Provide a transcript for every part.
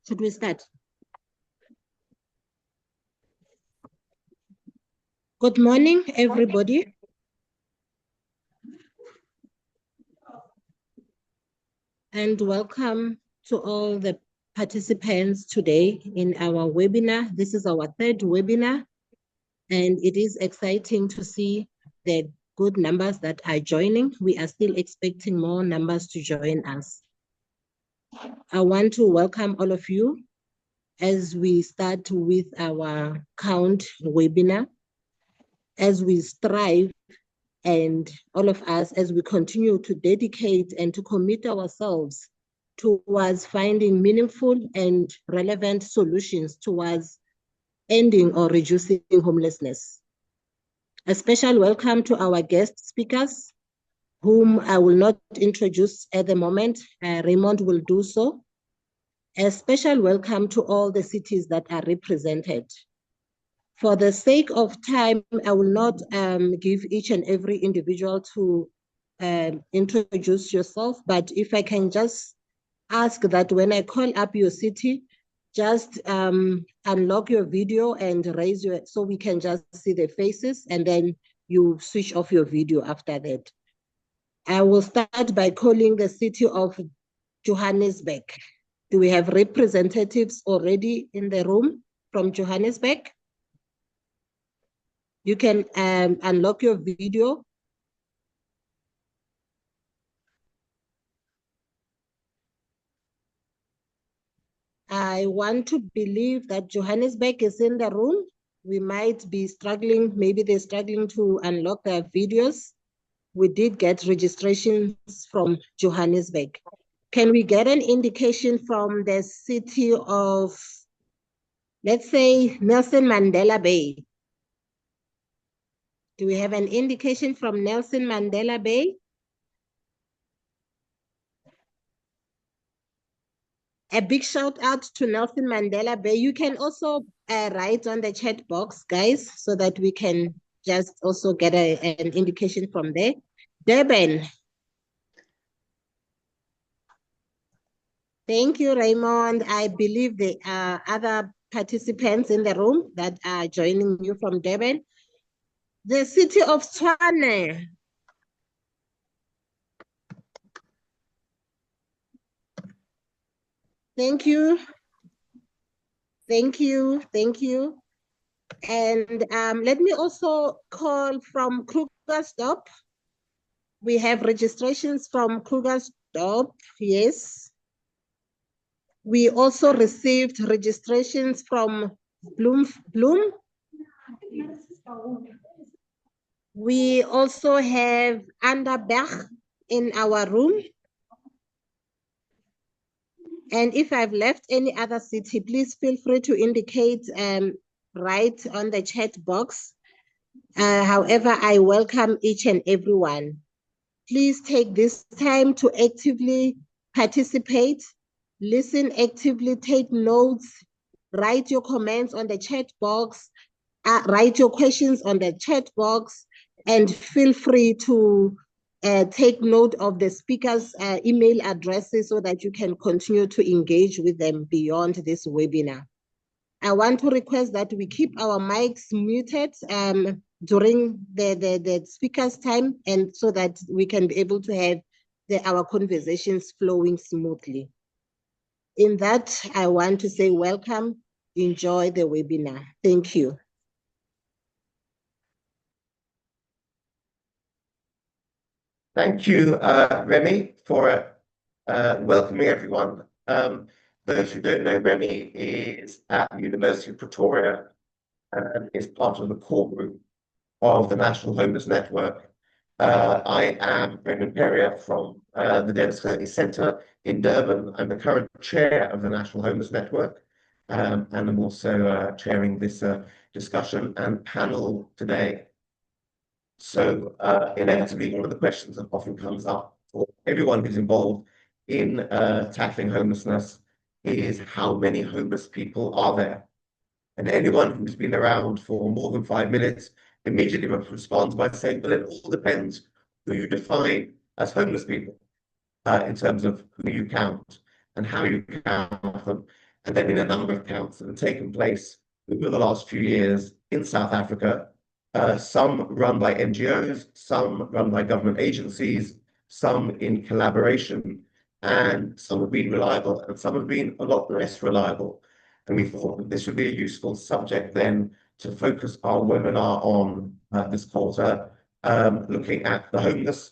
Should we start? Good morning, everybody. And welcome to all the participants today in our webinar. This is our third webinar, and it is exciting to see the good numbers that are joining. We are still expecting more numbers to join us. I want to welcome all of you as we start with our count webinar, as we strive and all of us as we continue to dedicate and to commit ourselves towards finding meaningful and relevant solutions towards ending or reducing homelessness. A special welcome to our guest speakers, whom I will not introduce at the moment. Raymond will do so. A special welcome to all the cities that are represented. For the sake of time, I will not give each and every individual to introduce yourself, but if I can just ask that when I call up your city, just unlock your video and raise your, so we can just see the faces, and then you switch off your video after that. I will start by calling the city of Johannesburg. Do we have representatives already in the room from Johannesburg? You can unlock your video. I want to believe that Johannesburg is in the room. We might be struggling, maybe they're struggling to unlock their videos. We did get registrations from Johannesburg. Can we get an indication from the city of, let's say, Nelson Mandela Bay? Do we have an indication from Nelson Mandela Bay? A big shout out to Nelson Mandela Bay. You can also write on the chat box, guys, so that we can just also get an indication from there. Durban. Thank you, Raymond. I believe there are other participants in the room that are joining you from Durban. The city of Tshwane. Thank you. Thank you. Thank you. And let me also call from Krugersdorp. We have registrations from Krugersdorp, yes. We also received registrations from Bloem. We also have Anderberg in our room. And if I've left any other city, please feel free to indicate right on the chat box. However, I welcome each and everyone. Please take this time to actively participate, listen actively, take notes, write your comments on the chat box, write your questions on the chat box, and feel free to take note of the speakers' email addresses so that you can continue to engage with them beyond this webinar. I want to request that we keep our mics muted during the speaker's time, and so that we can be able to have our conversations flowing smoothly. In that, I want to say welcome, enjoy the webinar. Thank you. Thank you, Remy, for welcoming everyone. Those who don't know, Remy is at the University of Pretoria and is part of the core group of the National Homeless Network. I am Brendan Perrier from the Dennis Kirtley Centre in Durban. I'm the current chair of the National Homeless Network, and I'm also chairing this discussion and panel today. So inevitably, one of the questions that often comes up for everyone who's involved in tackling homelessness is how many homeless people are there? And anyone who's been around for more than 5 minutes immediately responds by saying, well, it all depends who you define as homeless people in terms of who you count and how you count them. And then in a number of counts that have taken place over the last few years in South Africa, some run by NGOs, some run by government agencies, some in collaboration, and some have been reliable and some have been a lot less reliable. And we thought that this would be a useful subject then to focus our webinar on this quarter, looking at the homeless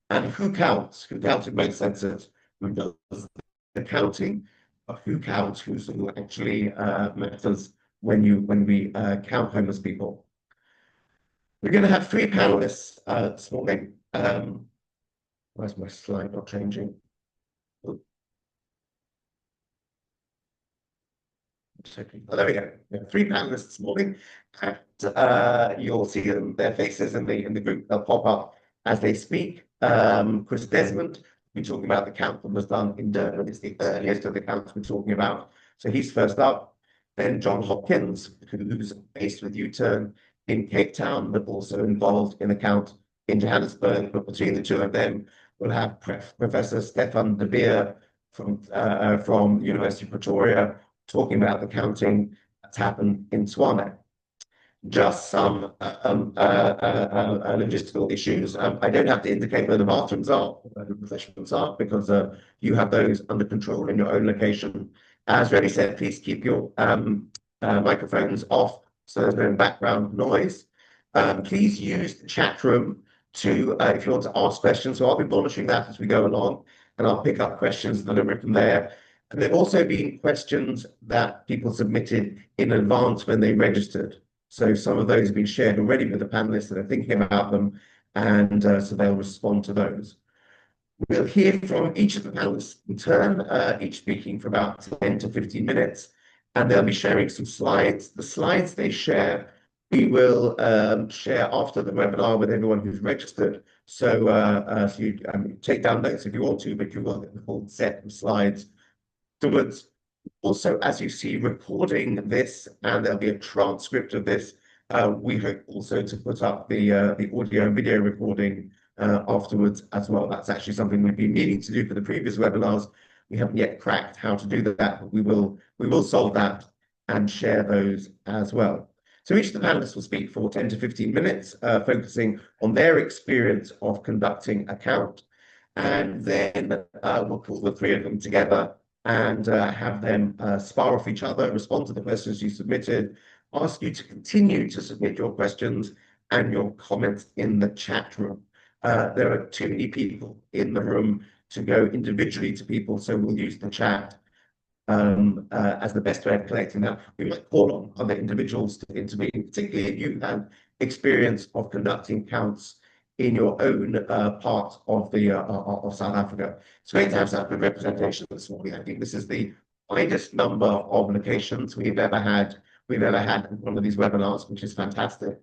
and who counts in both senses, who does the counting, but who counts, who actually matters when we count homeless people. We're going to have three panelists this morning. Where's my slide not changing? Oh, there we go. We have three panelists this morning, and you'll see their faces in the group. They'll pop up as they speak. Chris Desmond, we're talking about the count that was done in Durban. It's the earliest of the counts we're talking about. So he's first up. Then John Hopkins, who's based with U-Turn in Cape Town, but also involved in a count in Johannesburg. But between the two of them, we'll have Professor Stefan de Beer from University of Pretoria, talking about the counting that's happened in Tshwane. Just some logistical issues. I don't have to indicate where the bathrooms are, where the refreshments are, because you have those under control in your own location. As Remy said, please keep your microphones off so there's no background noise. Please use the chat room to, if you want to ask questions. So I'll be monitoring that as we go along, and I'll pick up questions that are written there. And there have also been questions that people submitted in advance when they registered. So some of those have been shared already with the panelists that are thinking about them, and so they'll respond to those. We'll hear from each of the panelists in turn, each speaking for about 10 to 15 minutes, and they'll be sharing some slides. The slides they share, we will share after the webinar with everyone who's registered. So, so you take down notes if you want to, but you will get the full set of slides afterwards. Also, as you see, recording this, and there'll be a transcript of this. We hope also to put up the audio and video recording afterwards as well. That's actually something we've been meaning to do for the previous webinars. We haven't yet cracked how to do that, but we will solve that and share those as well. So each of the panelists will speak for 10 to 15 minutes, focusing on their experience of conducting a count. And then we'll pull the three of them together and have them spar off each other, respond to the questions you submitted, ask you to continue to submit your questions and your comments in the chat room. There are too many people in the room to go individually to people, so we'll use the chat as the best way of collecting that. We might call on other individuals to intervene, particularly if you have experience of conducting counts in your own part of South Africa. It's great to have such good representation this morning. I think this is the widest number of locations we've ever had in one of these webinars, which is fantastic.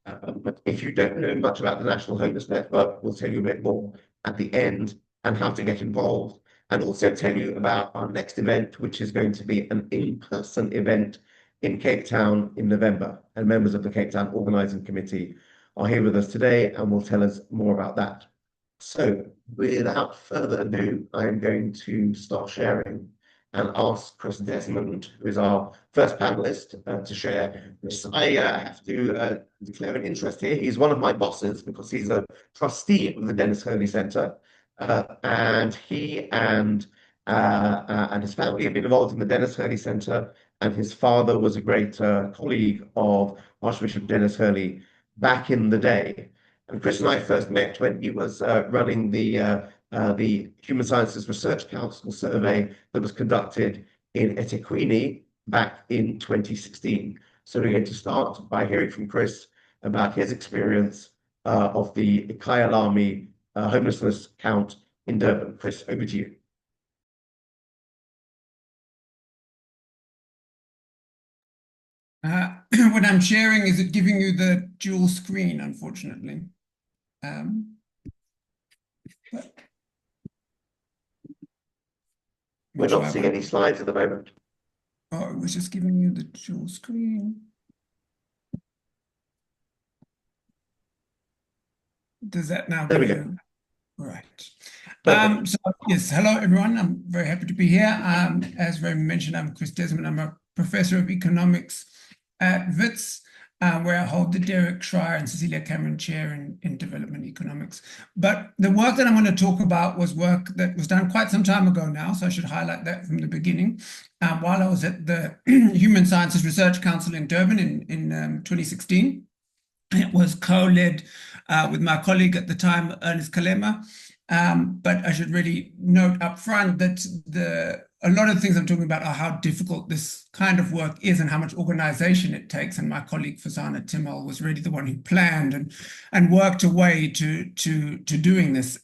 But if you don't know much about the National Homeless Network, we'll tell you a bit more at the end and how to get involved, and also tell you about our next event, which is going to be an in-person event in Cape Town in November. And members of the Cape Town Organising Committee are here with us today and will tell us more about that. So without further ado, I'm going to start sharing and ask Chris Desmond, who is our first panelist, to share. I have to declare an interest here. He's one of my bosses because he's a trustee of the Dennis Hurley Centre, and he and his family have been involved in the Dennis Hurley Centre, and his father was a great colleague of Archbishop Dennis Hurley back in the day. And Chris and I first met when he was running the Human Sciences Research Council survey that was conducted in eThekwini back in 2016. So we're going to start by hearing from Chris about his experience of the Ikhaya homelessness count in Durban. Chris, over to you. What I'm sharing is it giving you the dual screen, unfortunately. We're not seeing any slides at the moment. Oh, it was just giving you the dual screen. Does that now? There we go. Right. Perfect. So yes, hello everyone. I'm very happy to be here. As Ray mentioned, I'm Chris Desmond. I'm a professor of economics at WITS, where I hold the Derek Schreier and Cecilia Cameron Chair in Development Economics. But the work that I'm going to talk about was work that was done quite some time ago now, so I should highlight that from the beginning. While I was at the Human Sciences Research Council in Durban in 2016. It was co-led with my colleague at the time, Ernest Kalema. But I should really note up front that a lot of the things I'm talking about are how difficult this kind of work is and how much organization it takes. And my colleague Fazana Timmel was really the one who planned and worked away to doing this,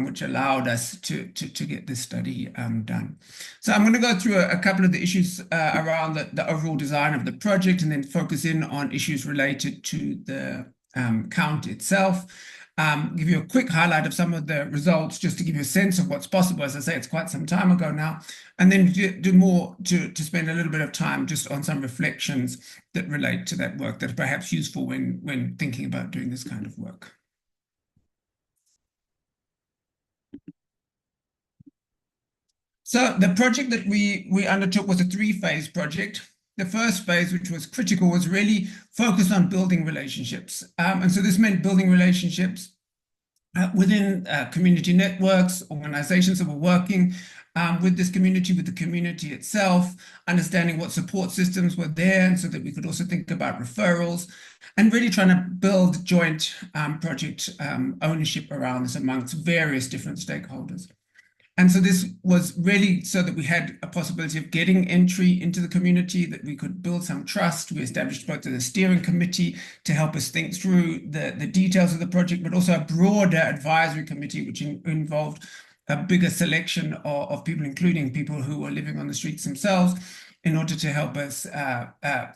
which allowed us to get this study done. So I'm going to go through a couple of the issues around the overall design of the project and then focus in on issues related to the count itself. Give you a quick highlight of some of the results just to give you a sense of what's possible. As I say, it's quite some time ago now, and then do more to spend a little bit of time just on some reflections that relate to that work that are perhaps useful when thinking about doing this kind of work. So the project that we undertook was a three-phase project. The first phase, which was critical, was really focused on building relationships. And so this meant building relationships within community networks, organizations that were working with this community, with the community itself, understanding what support systems were there, and so that we could also think about referrals, and really trying to build joint project ownership around this amongst various different stakeholders. And so this was really so that we had a possibility of getting entry into the community, that we could build some trust. We established both the steering committee to help us think through the details of the project, but also a broader advisory committee, which involved a bigger selection of people, including people who were living on the streets themselves, in order to help us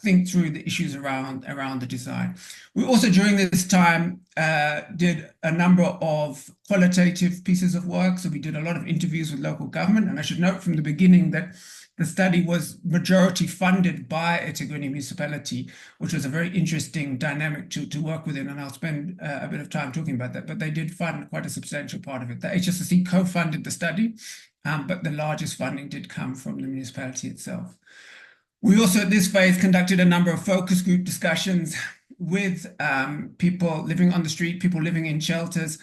think through the issues around the design. We also, during this time, did a number of qualitative pieces of work. So we did a lot of interviews with local government. And I should note from the beginning that the study was majority funded by eThekwini municipality, which was a very interesting dynamic to work within. And I'll spend a bit of time talking about that. But they did fund quite a substantial part of it. The HSSC co-funded the study, but the largest funding did come from the municipality itself. We also, at this phase, conducted a number of focus group discussions with people living on the street, people living in shelters,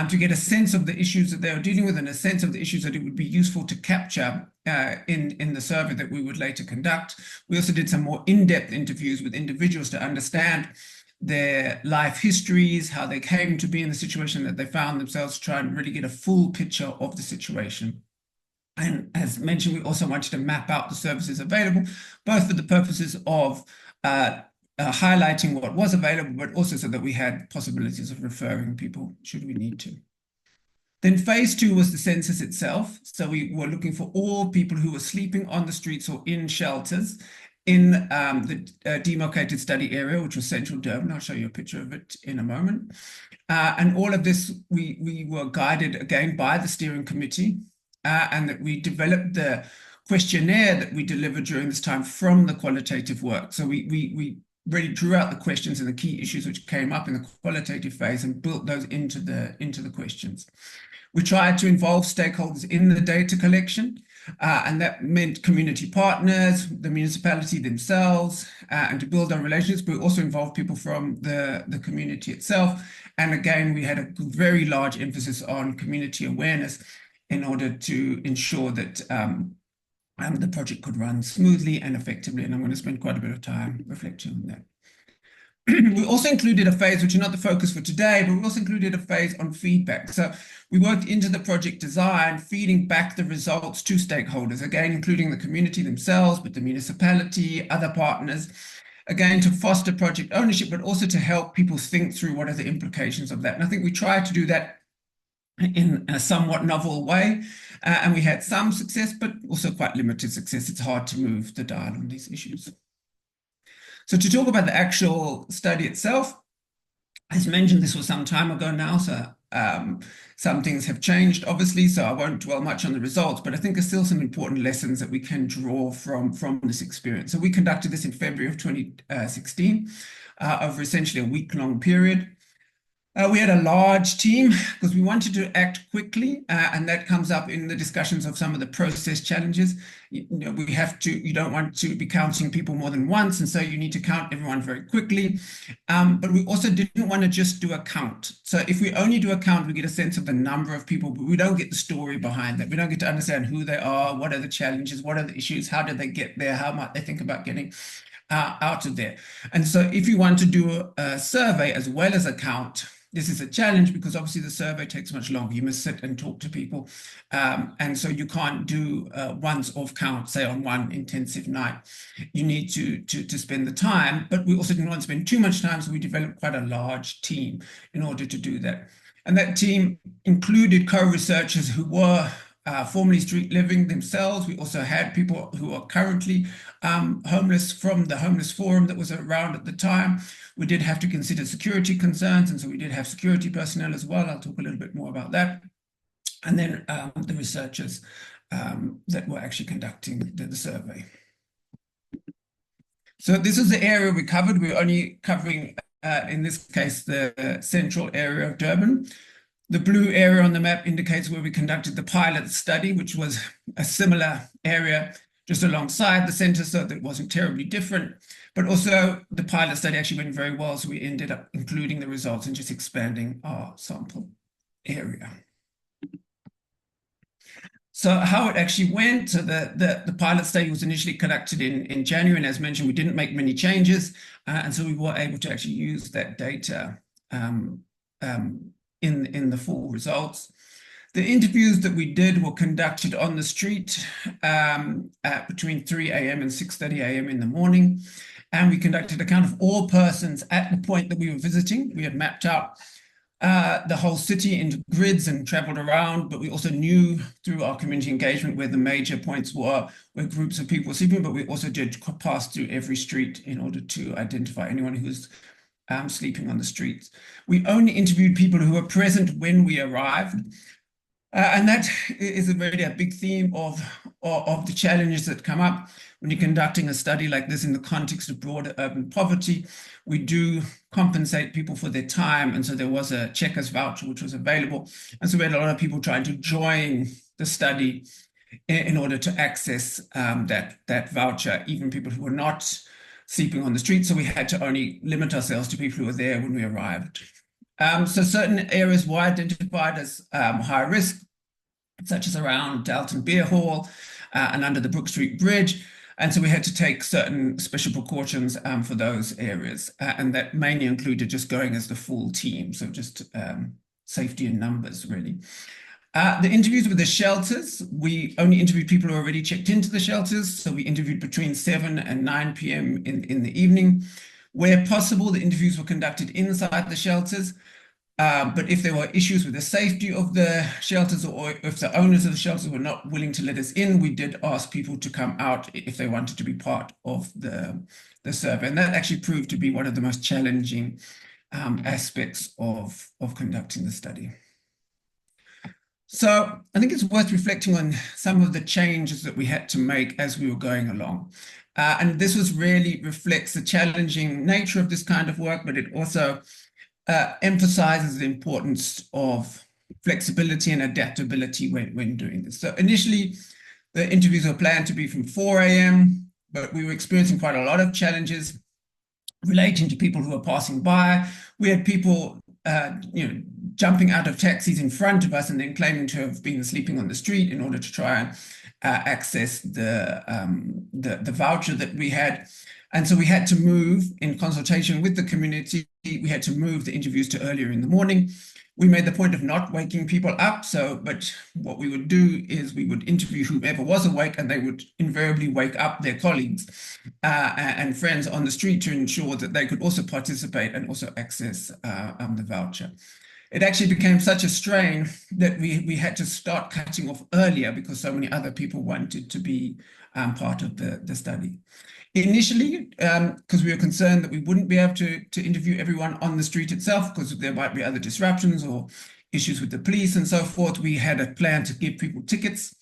to get a sense of the issues that they were dealing with and a sense of the issues that it would be useful to capture in the survey that we would later conduct. We also did some more in-depth interviews with individuals to understand their life histories, how they came to be in the situation that they found themselves, try and really get a full picture of the situation. And as mentioned, we also wanted to map out the services available, both for the purposes of highlighting what was available, but also so that we had possibilities of referring people should we need to. Then phase two was the census itself. So we were looking for all people who were sleeping on the streets or in shelters in the demarcated study area, which was central Durban. I'll show you a picture of it in a moment. And all of this, we were guided again by the steering committee, and that we developed the questionnaire that we delivered during this time from the qualitative work. So we really drew out the questions and the key issues which came up in the qualitative phase and built those into the questions. We tried to involve stakeholders in the data collection, and that meant community partners, the municipality themselves, and to build our relationships, but we also involved people from the community itself. And again, we had a very large emphasis on community awareness in order to ensure that the project could run smoothly and effectively. And I'm going to spend quite a bit of time reflecting on that. We also included a phase, which is not the focus for today, but we also included a phase on feedback. So we worked into the project design, feeding back the results to stakeholders, again, including the community themselves, but the municipality, other partners, again, to foster project ownership, but also to help people think through what are the implications of that. And I think we tried to do that in a somewhat novel way, and we had some success, but also quite limited success. It's hard to move the dial on these issues. So to talk about the actual study itself, as mentioned, this was some time ago now, so some things have changed, obviously, so I won't dwell much on the results, but I think there's still some important lessons that we can draw from this experience. So we conducted this in February of 2016 over essentially a week-long period. We had a large team because we wanted to act quickly, and that comes up in the discussions of some of the process challenges. You don't want to be counting people more than once, and so you need to count everyone very quickly. But we also didn't want to just do a count. So if we only do a count, we get a sense of the number of people, but we don't get the story behind that. We don't get to understand who they are, what are the challenges, what are the issues, how did they get there, how might they think about getting out of there. And so if you want to do a survey as well as a count, this is a challenge because obviously the survey takes much longer. You must sit and talk to people. And so you can't do once-off count, say on one intensive night. You need to spend the time, but we also didn't want to spend too much time, so we developed quite a large team in order to do that. And that team included co-researchers who were formerly street living themselves. We also had people who are currently homeless from the homeless forum that was around at the time. We did have to consider security concerns, and so we did have security personnel as well. I'll talk a little bit more about that. And then the researchers that were actually conducting the survey. So this is the area we covered. We're only covering, in this case, the central area of Durban. The blue area on the map indicates where we conducted the pilot study, which was a similar area just alongside the center, so that it wasn't terribly different. But also the pilot study actually went very well, so we ended up including the results and just expanding our sample area. So how it actually went, so the pilot study was initially conducted in January, and as mentioned, we didn't make many changes, and so we were able to actually use that data in the full results. The interviews that we did were conducted on the street between 3 a.m. and 6:30 a.m. in the morning. And we conducted a count of all persons at the point that we were visiting. We had mapped out the whole city into grids and traveled around, but we also knew through our community engagement where the major points were, where groups of people were sleeping, but we also did pass through every street in order to identify anyone who was sleeping on the streets. We only interviewed people who were present when we arrived. And that is really a big theme of the challenges that come up when you're conducting a study like this in the context of broader urban poverty. We do compensate people for their time. And so there was a checkers voucher, which was available. And so we had a lot of people trying to join the study in order to access that voucher, even people who were not sleeping on the street. So we had to only limit ourselves to people who were there when we arrived. So certain areas were identified as high risk, such as around Dalton Beer Hall and under the Brook Street Bridge. And so we had to take certain special precautions for those areas. And that mainly included just going as the full team. So just safety in numbers, really. The interviews with the shelters, we only interviewed people who already checked into the shelters. So we interviewed between 7 and 9 p.m. in the evening. Where possible, the interviews were conducted inside the shelters. But if there were issues with the safety of the shelters, or if the owners of the shelters were not willing to let us in, we did ask people to come out if they wanted to be part of the survey. And that actually proved to be one of the most challenging aspects of conducting the study. So I think it's worth reflecting on some of the changes that we had to make as we were going along. And this really reflects the challenging nature of this kind of work, but it also emphasizes the importance of flexibility and adaptability when doing this. So initially, the interviews were planned to be from 4 a.m., but we were experiencing quite a lot of challenges relating to people who were passing by. We had people jumping out of taxis in front of us and then claiming to have been sleeping on the street in order to try and access the voucher that we had. And so we had to move, in consultation with the community, we had to move the interviews to earlier in the morning. We made the point of not waking people up. But what we would do is we would interview whoever was awake, and they would invariably wake up their colleagues and friends on the street to ensure that they could also participate and also access the voucher. It actually became such a strain that we had to start cutting off earlier because so many other people wanted to be part of the study. Initially, because we were concerned that we wouldn't be able to interview everyone on the street itself because there might be other disruptions or issues with the police and so forth, we had a plan to give people tickets.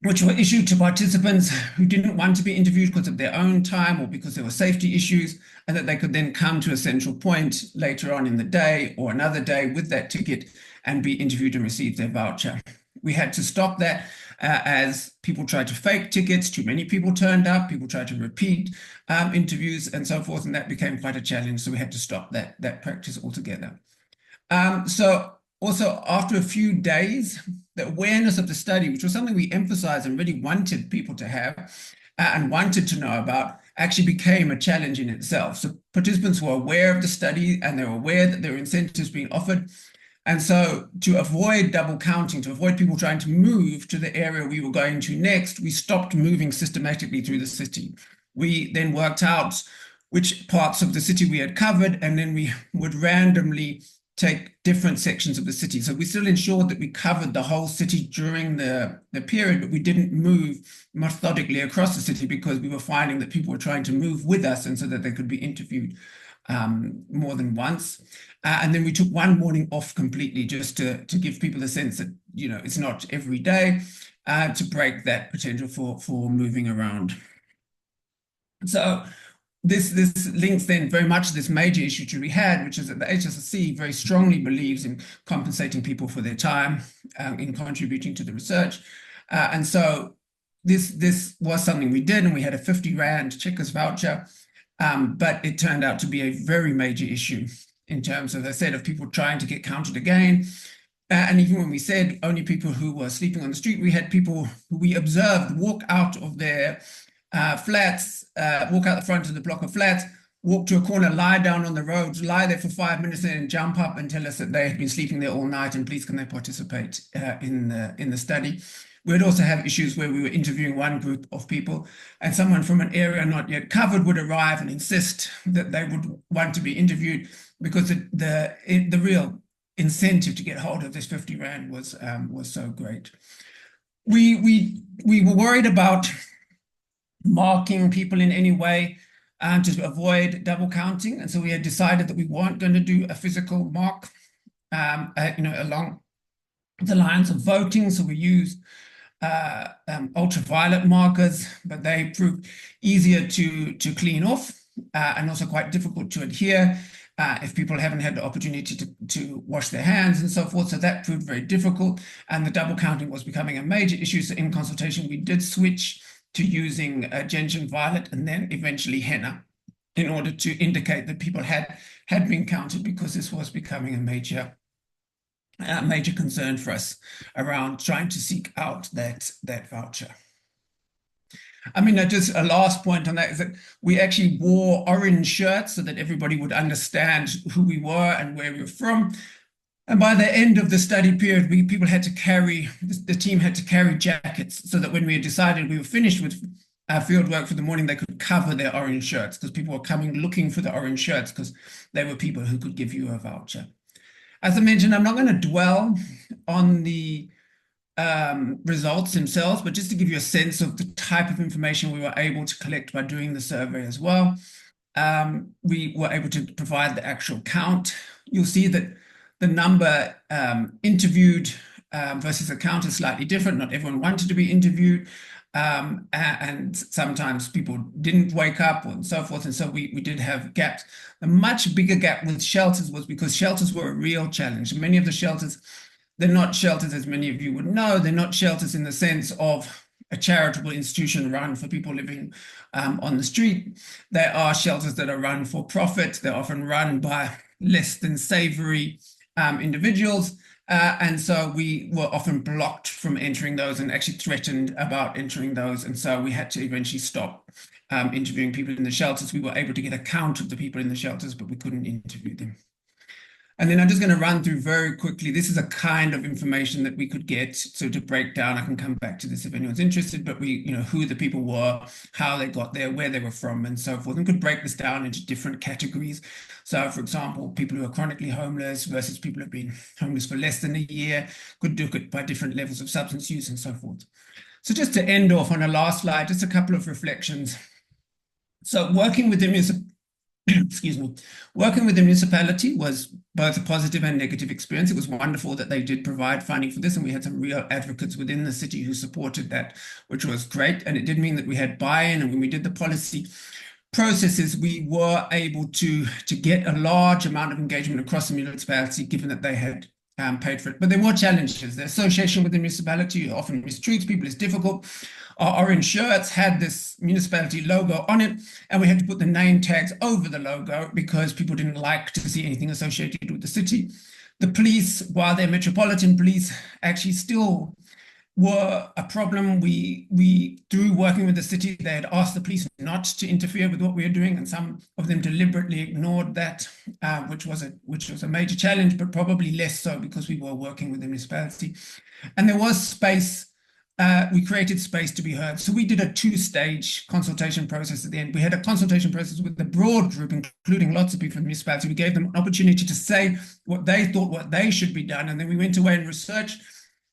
which were issued to participants who didn't want to be interviewed because of their own time or because there were safety issues, and that they could then come to a central point later on in the day or another day with that ticket and be interviewed and receive their voucher. We had to stop that as people tried to fake tickets. Too many people turned up. People tried to repeat interviews and so forth, and that became quite a challenge. So we had to stop that practice altogether. So also after a few days, the awareness of the study, which was something we emphasized and really wanted people to have and wanted to know about, actually became a challenge in itself. So participants were aware of the study and they were aware that there were incentives being offered. And so to avoid double counting, to avoid people trying to move to the area we were going to next, we stopped moving systematically through the city. We then worked out which parts of the city we had covered, and then we would randomly take different sections of the city. So we still ensured that we covered the whole city during the period, but we didn't move methodically across the city because we were finding that people were trying to move with us and so that they could be interviewed more than once. And then we took one morning off completely just to give people a sense that, you know, it's not every day, to break that potential for moving around. So this links then very much to this major issue we had, which is that the HSRC very strongly believes in compensating people for their time, in contributing to the research. And so this was something we did, and we had a 50 Rand Checkers voucher, but it turned out to be a very major issue in terms of, as I said, of people trying to get counted again. And even when we said only people who were sleeping on the street, we had people who we observed walk out of their flats, walk out the front of the block of flats, walk to a corner, lie down on the road, lie there for 5 minutes, and then jump up and tell us that they had been sleeping there all night and please can they participate in the study. We'd also have issues where we were interviewing one group of people and someone from an area not yet covered would arrive and insist that they would want to be interviewed because the real incentive to get hold of this 50 Rand was so great. We were worried about marking people in any way to avoid double counting, and so we had decided that we weren't going to do a physical mark, along the lines of voting. So we used ultraviolet markers, but they proved easier to clean off and also quite difficult to adhere if people haven't had the opportunity to wash their hands and so forth. So that proved very difficult, and the double counting was becoming a major issue. So in consultation, we did switch to using gentian violet and then eventually henna in order to indicate that people had been counted, because this was becoming a major concern for us around trying to seek out that voucher. I mean, just a last point on that is that we actually wore orange shirts so that everybody would understand who we were and where we were from. And by the end of the study period, the team had to carry jackets so that when we had decided we were finished with our field work for the morning, they could cover their orange shirts, because people were coming looking for the orange shirts because they were people who could give you a voucher. As I mentioned, I'm not going to dwell on the results themselves, but just to give you a sense of the type of information we were able to collect by doing the survey as well. We were able to provide the actual count. You'll see that the number interviewed versus the count is slightly different. Not everyone wanted to be interviewed, and sometimes people didn't wake up and so forth. And so we did have gaps. A much bigger gap with shelters was because shelters were a real challenge. Many of the shelters, they're not shelters, as many of you would know. They're not shelters in the sense of a charitable institution run for people living on the street. They are shelters that are run for profit. They're often run by less than savory individuals. And so we were often blocked from entering those and actually threatened about entering those. And so we had to eventually stop interviewing people in the shelters. We were able to get a count of the people in the shelters, but we couldn't interview them. And then I'm just going to run through very quickly. This is a kind of information that we could get. So to break down, I can come back to this if anyone's interested, but who the people were, how they got there, where they were from, and so forth, and could break this down into different categories. So for example, people who are chronically homeless versus people who have been homeless for less than a year, could do it by different levels of substance use and so forth. So just to end off on a last slide, just a couple of reflections. So working with the municipality was both a positive and negative experience. It was wonderful that they did provide funding for this, and we had some real advocates within the city who supported that, which was great. And it did mean that we had buy-in, and when we did the policy processes, we were able to get a large amount of engagement across the municipality, given that they had paid for it. But there were challenges. The association with the municipality often mistreats people. It's difficult. Our orange shirts had this municipality logo on it, and we had to put the name tags over the logo because people didn't like to see anything associated with the city. The police, while they're metropolitan police, actually still were a problem. We through working with the city, they had asked the police not to interfere with what we were doing, and some of them deliberately ignored that, which was a major challenge, but probably less so because we were working with the municipality. And there was space. We created space to be heard. So we did a two-stage consultation process at the end. We had a consultation process with the broad group, including lots of people from the municipality. We gave them an opportunity to say what they thought, what they should be done. And then we went away and researched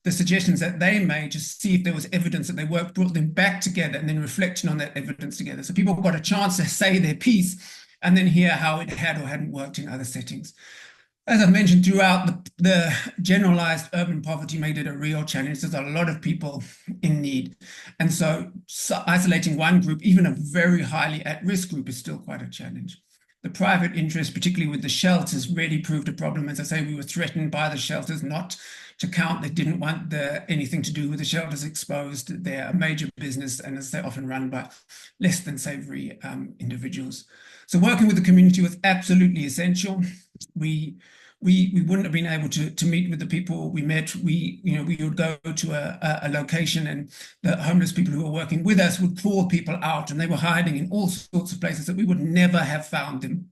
the suggestions that they made to see if there was evidence that they worked, brought them back together, and then reflecting on that evidence together. So people got a chance to say their piece and then hear how it had or hadn't worked in other settings. As I've mentioned throughout, the generalized urban poverty made it a real challenge. There's a lot of people in need. And so isolating one group, even a very highly at-risk group, is still quite a challenge. The private interest, particularly with the shelters, really proved a problem. As I say, we were threatened by the shelters not to count. They didn't want anything to do with the shelters exposed. They're a major business, and as they're often run by less than savory individuals. So working with the community was absolutely essential. We wouldn't have been able to meet with the people we met. We would go to a location, and the homeless people who were working with us would call people out, and they were hiding in all sorts of places that we would never have found them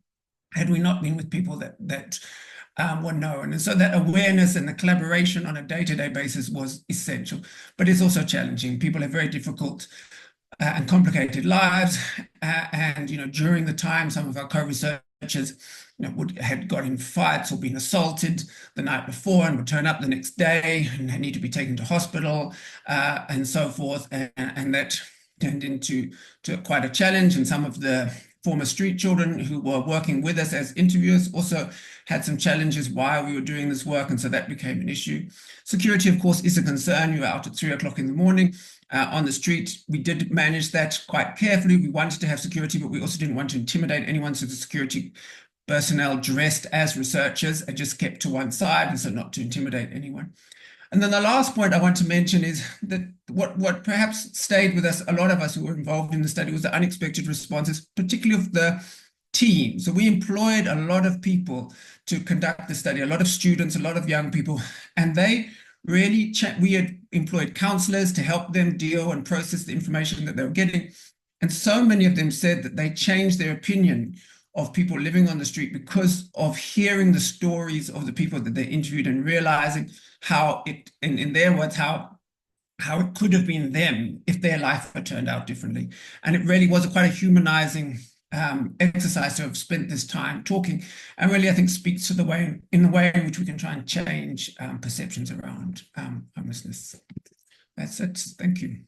had we not been with people that were known. And so that awareness and the collaboration on a day-to-day basis was essential, but it's also challenging. People have very difficult and complicated lives. And during the time, some of our co-researchers had got in fights or been assaulted the night before and would turn up the next day and need to be taken to hospital and so forth. And that turned into quite a challenge. And some of the former street children who were working with us as interviewers also had some challenges while we were doing this work. And so that became an issue. Security, of course, is a concern. You're out at 3 o'clock in the morning on the street. We did manage that quite carefully. We wanted to have security, but we also didn't want to intimidate anyone. So the security personnel dressed as researchers and just kept to one side, and so not to intimidate anyone. And then the last point I want to mention is that what perhaps stayed with us, a lot of us who were involved in the study, was the unexpected responses, particularly of the team. So we employed a lot of people to conduct the study, a lot of students, a lot of young people, and they really, we had employed counselors to help them deal and process the information that they were getting. And so many of them said that they changed their opinion of people living on the street because of hearing the stories of the people that they interviewed and realizing how it, in their words, how it could have been them if their life had turned out differently. And it really was quite a humanizing exercise to have spent this time talking, and really, I think, speaks to the way in which we can try and change perceptions around homelessness. That's it. Thank you.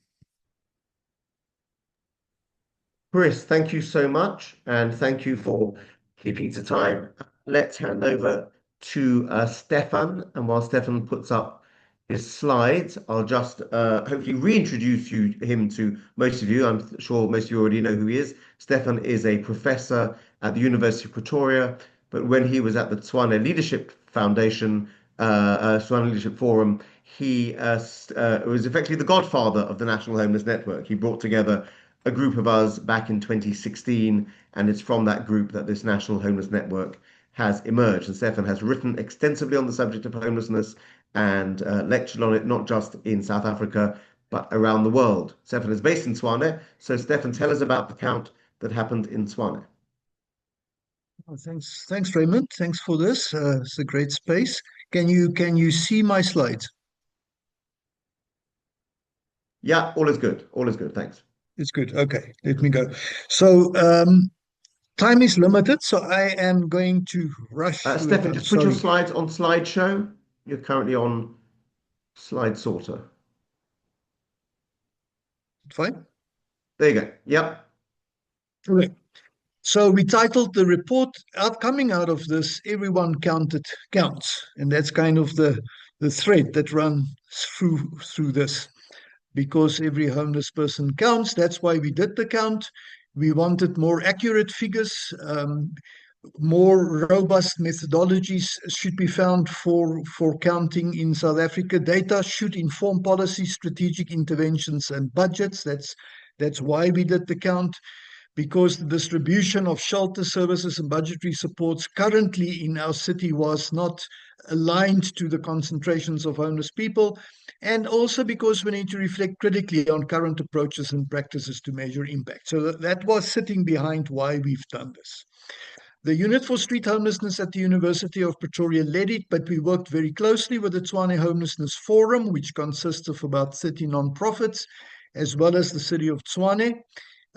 Chris, thank you so much, and thank you for keeping to time. Let's hand over to Stefan, and while Stefan puts up his slides, I'll just hopefully reintroduce him to most of you. I'm sure most of you already know who he is. Stefan is a professor at the University of Pretoria, but when he was at the Tshwane Leadership Foundation, Tshwane Leadership Forum, he was effectively the godfather of the National Homeless Network. He brought together a group of us back in 2016, and it's from that group that this National Homeless Network has emerged. And Stefan has written extensively on the subject of homelessness and lectured on it, not just in South Africa, but around the world. Stefan is based in Tshwane. So Stefan, tell us about the count that happened in Tshwane. Oh, thanks, Raymond. Thanks for this. It's a great space. Can you see my slides? Yeah, all is good. All is good. Thanks. It's good. Okay, let me go. So time is limited, so I am going to rush through Stefan, it. just put your slides on slideshow. You're currently on slide sorter. Fine. There you go. Yep. Okay. So we titled the report coming out of this, Everyone Counted Counts. And that's kind of the thread that runs through this, because every homeless person counts. That's why we did the count. We wanted more accurate figures. More robust methodologies should be found for counting in South Africa. Data should inform policy, strategic interventions, and budgets. That's why we did the count, because the distribution of shelter services and budgetary supports currently in our city was not aligned to the concentrations of homeless people, and also because we need to reflect critically on current approaches and practices to measure impact. So that was sitting behind why we've done this. The Unit for Street Homelessness at the University of Pretoria led it, but we worked very closely with the Tshwane Homelessness Forum, which consists of about 30 nonprofits, as well as the city of Tshwane.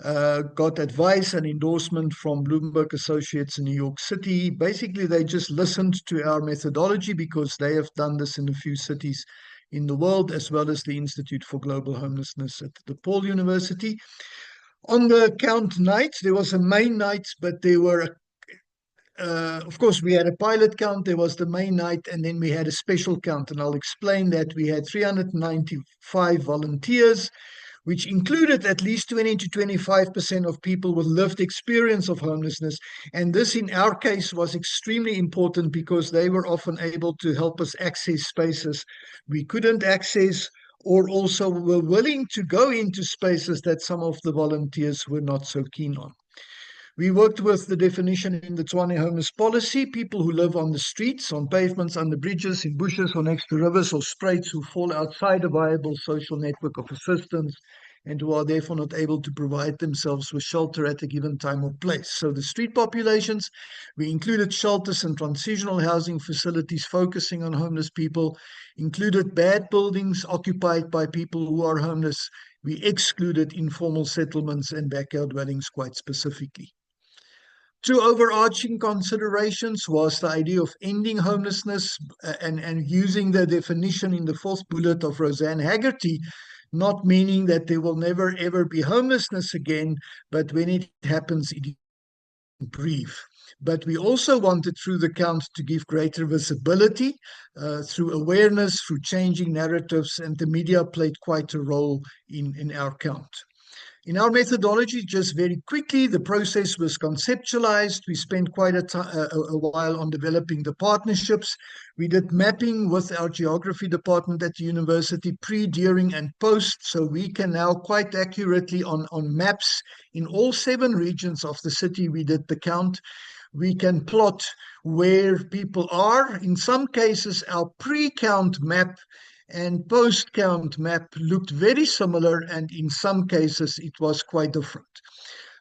Got advice and endorsement from Bloomberg Associates in New York City. Basically, they just listened to our methodology because they have done this in a few cities in the world, as well as the Institute for Global Homelessness at DePaul University. On the count night, there was a main night, but there were of course, we had a pilot count, there was the main night, and then we had a special count. And I'll explain that. We had 395 volunteers, which included at least 20 to 25% of people with lived experience of homelessness. And this, in our case, was extremely important because they were often able to help us access spaces we couldn't access, or also were willing to go into spaces that some of the volunteers were not so keen on. We worked with the definition in the Tshwane homeless policy: people who live on the streets, on pavements, under bridges, in bushes, or next to rivers or straits, who fall outside a viable social network of assistance and who are therefore not able to provide themselves with shelter at a given time or place. So the street populations, we included shelters and transitional housing facilities focusing on homeless people, included bad buildings occupied by people who are homeless. We excluded informal settlements and backyard dwellings quite specifically. Two overarching considerations was the idea of ending homelessness and using the definition in the fourth bullet of Roseanne Haggerty, not meaning that there will never ever be homelessness again, but when it happens, it is brief. But we also wanted, through the count, to give greater visibility through awareness, through changing narratives, and the media played quite a role in our count. In our methodology, just very quickly, the process was conceptualized. We spent quite a while on developing the partnerships. We did mapping with our geography department at the university, pre, during, and post. So we can now quite accurately on maps in all 7 regions of the city, we did the count. We can plot where people are. In some cases, our pre-count map and post-count map looked very similar, and in some cases it was quite different.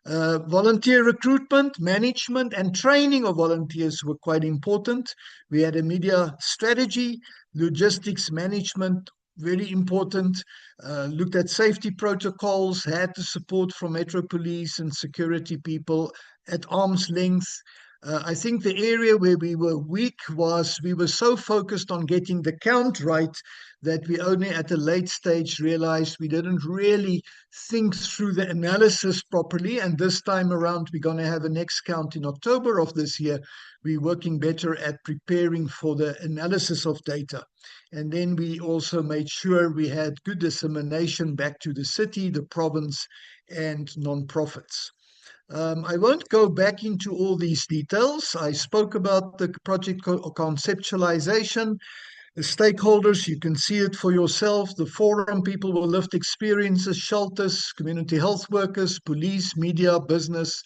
Volunteer recruitment, management, and training of volunteers were quite important. We had a media strategy, logistics management, very important. Looked at safety protocols, had the support from Metro Police and security people at arm's length. I think the area where we were weak was we were so focused on getting the count right that we only at a late stage realized we didn't really think through the analysis properly. And this time around, we're going to have a next count in October of this year. We're working better at preparing for the analysis of data. And then we also made sure we had good dissemination back to the city, the province, and nonprofits. I won't go back into all these details. I spoke about the project conceptualization, the stakeholders. You can see it for yourself. The forum, people with lived experiences, shelters, community health workers, police, media, business.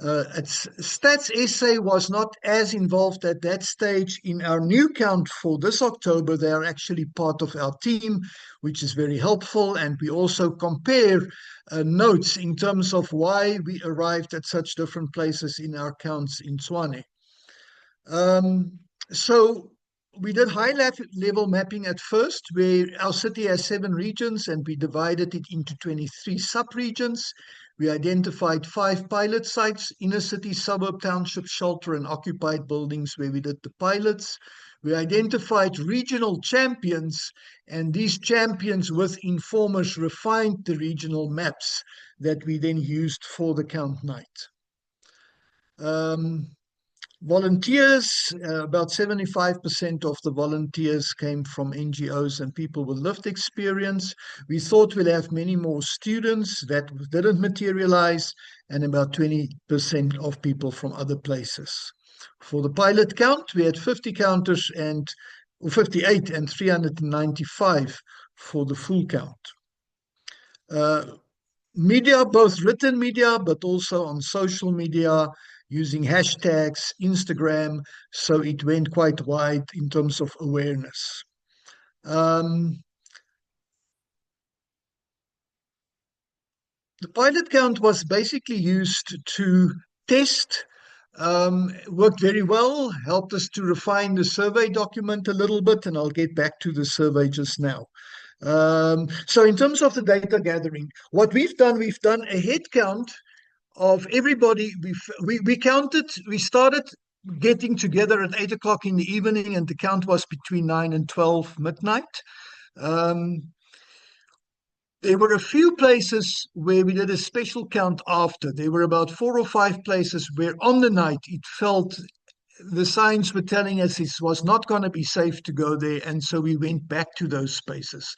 Stats SA was not as involved at that stage. In our new count for this October, they are actually part of our team, which is very helpful. And we also compare notes in terms of why we arrived at such different places in our counts in Tshwane. So we did high-level mapping at first, where our city has 7 regions, and we divided it into 23 sub-regions. We identified 5 pilot sites: inner city, suburb, township, shelter, and occupied buildings, where we did the pilots. We identified regional champions, and these champions with informers refined the regional maps that we then used for the count night. Volunteers, about 75% of the volunteers came from NGOs and people with lived experience. We thought we'd have many more students. That didn't materialize, and about 20% of people from other places. For the pilot count, we had 50 counters and 58 and 395 for the full count. Media, both written media, but also on social media, using hashtags, Instagram, so it went quite wide in terms of awareness. The pilot count was basically used to test, worked very well, helped us to refine the survey document a little bit, and I'll get back to the survey just now. So in terms of the data gathering, what we've done a head count of everybody. We counted, we started getting together at 8 o'clock in the evening, and the count was between 9 and 12 midnight. There were a few places where we did a special count after. There were about 4 or 5 places where on the night it felt the signs were telling us it was not going to be safe to go there, and so we went back to those spaces.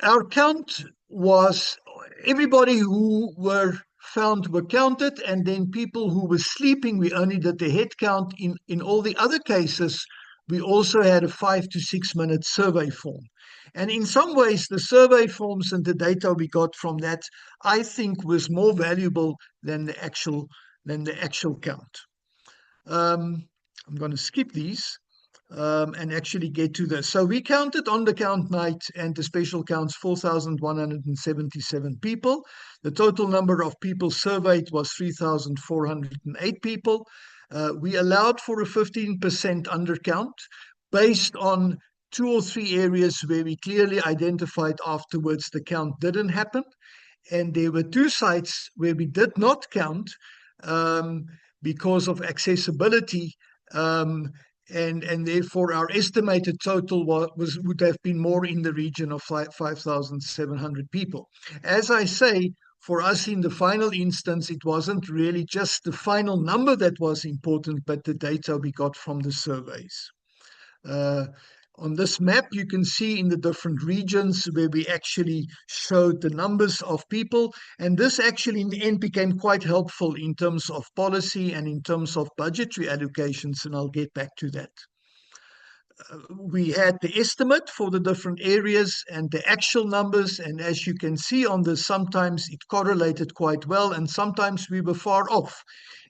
Our count was everybody who were found were counted, and then people who were sleeping, we only did the head count. In all the other cases, we also had a 5 to 6 minute survey form. And in some ways, the survey forms and the data we got from that, I think, was more valuable than the actual count. I'm going to skip these. And actually get to this. So we counted on the count night and the special counts 4,177 people. The total number of people surveyed was 3,408 people. We allowed for a 15% undercount based on 2 or 3 areas where we clearly identified afterwards the count didn't happen. And there were 2 sites where we did not count because of accessibility. And therefore our estimated total would have been more in the region of 5,700 people. As I say, for us in the final instance, it wasn't really just the final number that was important, but the data we got from the surveys. On this map, you can see in the different regions where we actually showed the numbers of people. And this actually in the end became quite helpful in terms of policy and in terms of budgetary allocations, and I'll get back to that. We had the estimate for the different areas and the actual numbers, and as you can see on this, sometimes it correlated quite well and sometimes we were far off.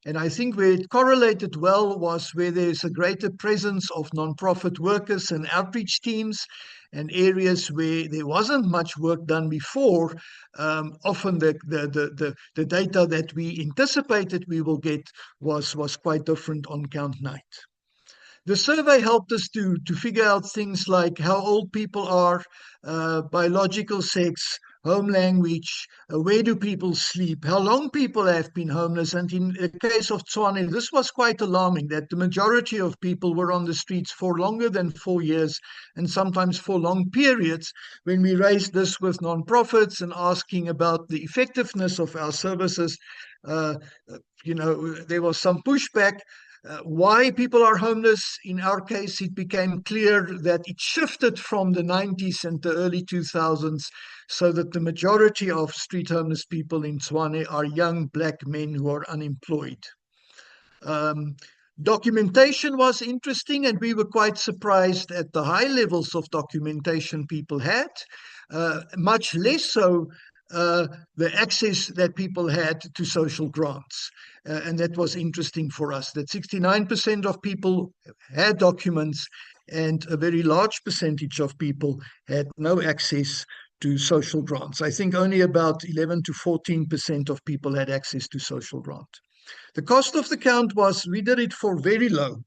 And I think where it correlated well was where there's a greater presence of nonprofit workers and outreach teams, and areas where there wasn't much work done before. Often the data that we anticipated we will get was quite different on count night. The survey helped us to figure out things like how old people are, biological sex, home language, where do people sleep, how long people have been homeless. And in the case of Tshwane, this was quite alarming, that the majority of people were on the streets for longer than 4 years and sometimes for long periods. When we raised this with nonprofits and asking about the effectiveness of our services, there was some pushback. Why people are homeless. In our case, it became clear that it shifted from the 90s and the early 2000s, so that the majority of street homeless people in Tshwane are young Black men who are unemployed. Documentation was interesting, and we were quite surprised at the high levels of documentation people had, much less so the access that people had to social grants. And that was interesting for us, that 69% of people had documents and a very large percentage of people had no access to social grants. I think only about 11 to 14% of people had access to social grant. The cost of the count was, we did it for very low,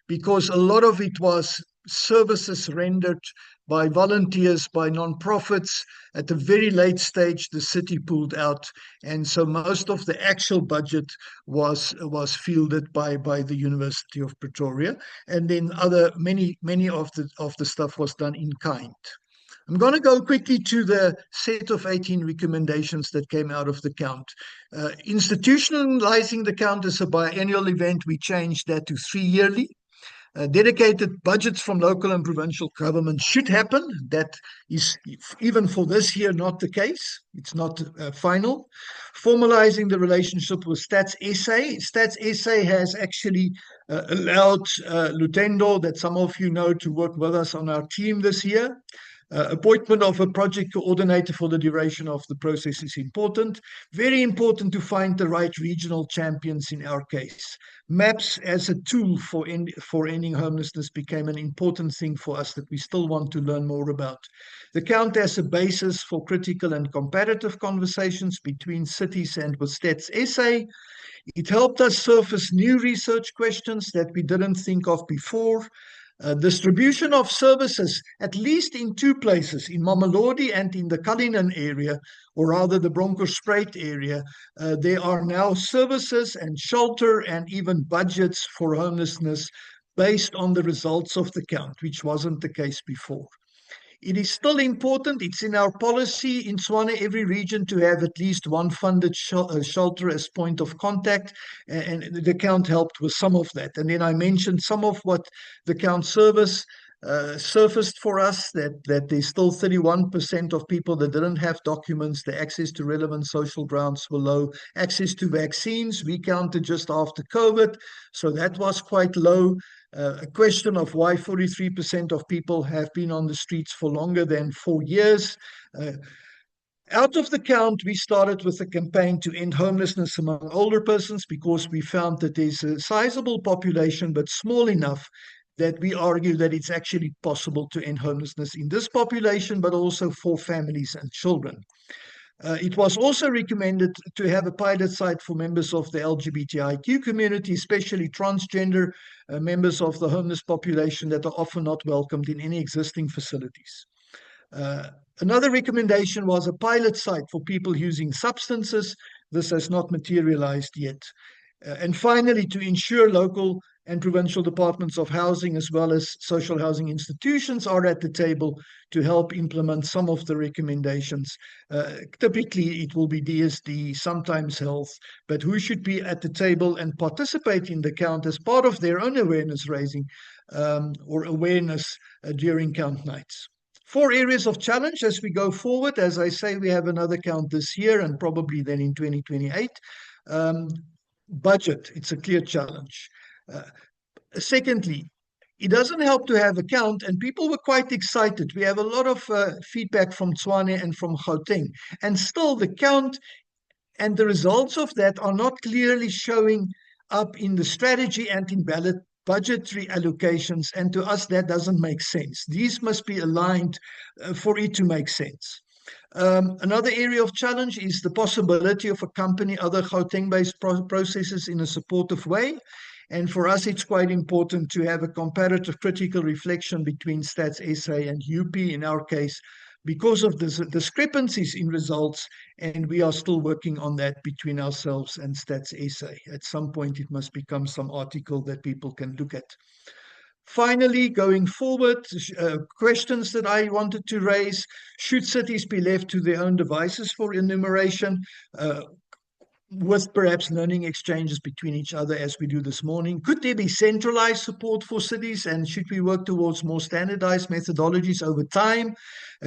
because a lot of it was services rendered by volunteers, by nonprofits. At the very late stage, the city pulled out, and so most of the actual budget was fielded by the University of Pretoria, and then many of the stuff was done in kind. I'm going to go quickly to the set of 18 recommendations that came out of the count. Institutionalizing the count as a biannual event, we changed that to 3 yearly. Dedicated budgets from local and provincial government should happen. That is, even for this year, not the case. It's not final. Formalizing the relationship with Stats SA. Stats SA has actually allowed Lutendo, that some of you know, to work with us on our team this year. Appointment of a project coordinator for the duration of the process is important. Very important to find the right regional champions in our case. Maps as a tool for ending homelessness became an important thing for us that we still want to learn more about. The count as a basis for critical and comparative conversations between cities and with Stats SA. It helped us surface new research questions that we didn't think of before. Distribution of services, at least in two places, in Mamelodi and in the Cullinan area, or rather the Bronkhorstspruit area, there are now services and shelter and even budgets for homelessness based on the results of the count, which wasn't the case before. It is still important. It's in our policy in Tshwane, every region, to have at least one funded shelter as point of contact, and the count helped with some of that. And then I mentioned some of what the count service surfaced for us, that there's still 31% of people that didn't have documents. The access to relevant social grounds were low. Access to vaccines, we counted just after COVID, so that was quite low. A question of why 43% of people have been on the streets for longer than 4 years. Out of the count, we started with a campaign to end homelessness among older persons because we found that there's a sizable population, but small enough that we argue that it's actually possible to end homelessness in this population, but also for families and children. It was also recommended to have a pilot site for members of the LGBTIQ community, especially transgender members of the homeless population that are often not welcomed in any existing facilities. Another recommendation was a pilot site for people using substances. This has not materialized yet. And finally, to ensure local and provincial departments of housing as well as social housing institutions are at the table to help implement some of the recommendations. Typically, it will be DSD, sometimes health, but who should be at the table and participate in the count as part of their own awareness raising or awareness during count nights. 4 areas of challenge as we go forward. As I say, we have another count this year and probably then in 2028. Budget, it's a clear challenge. Secondly, it doesn't help to have a count, and people were quite excited. We have a lot of feedback from Tshwane and from Gauteng, and still the count and the results of that are not clearly showing up in the strategy and in budgetary allocations, and to us that doesn't make sense. These must be aligned for it to make sense. Another area of challenge is the possibility of accompanying other Gauteng-based processes in a supportive way. And for us, it's quite important to have a comparative critical reflection between Stats SA and UP in our case, because of the discrepancies in results, and we are still working on that between ourselves and Stats SA. At some point, it must become some article that people can look at. Finally, going forward, questions that I wanted to raise: should cities be left to their own devices for enumeration? With perhaps learning exchanges between each other as we do this morning? Could there be centralized support for cities, and should we work towards more standardized methodologies over time,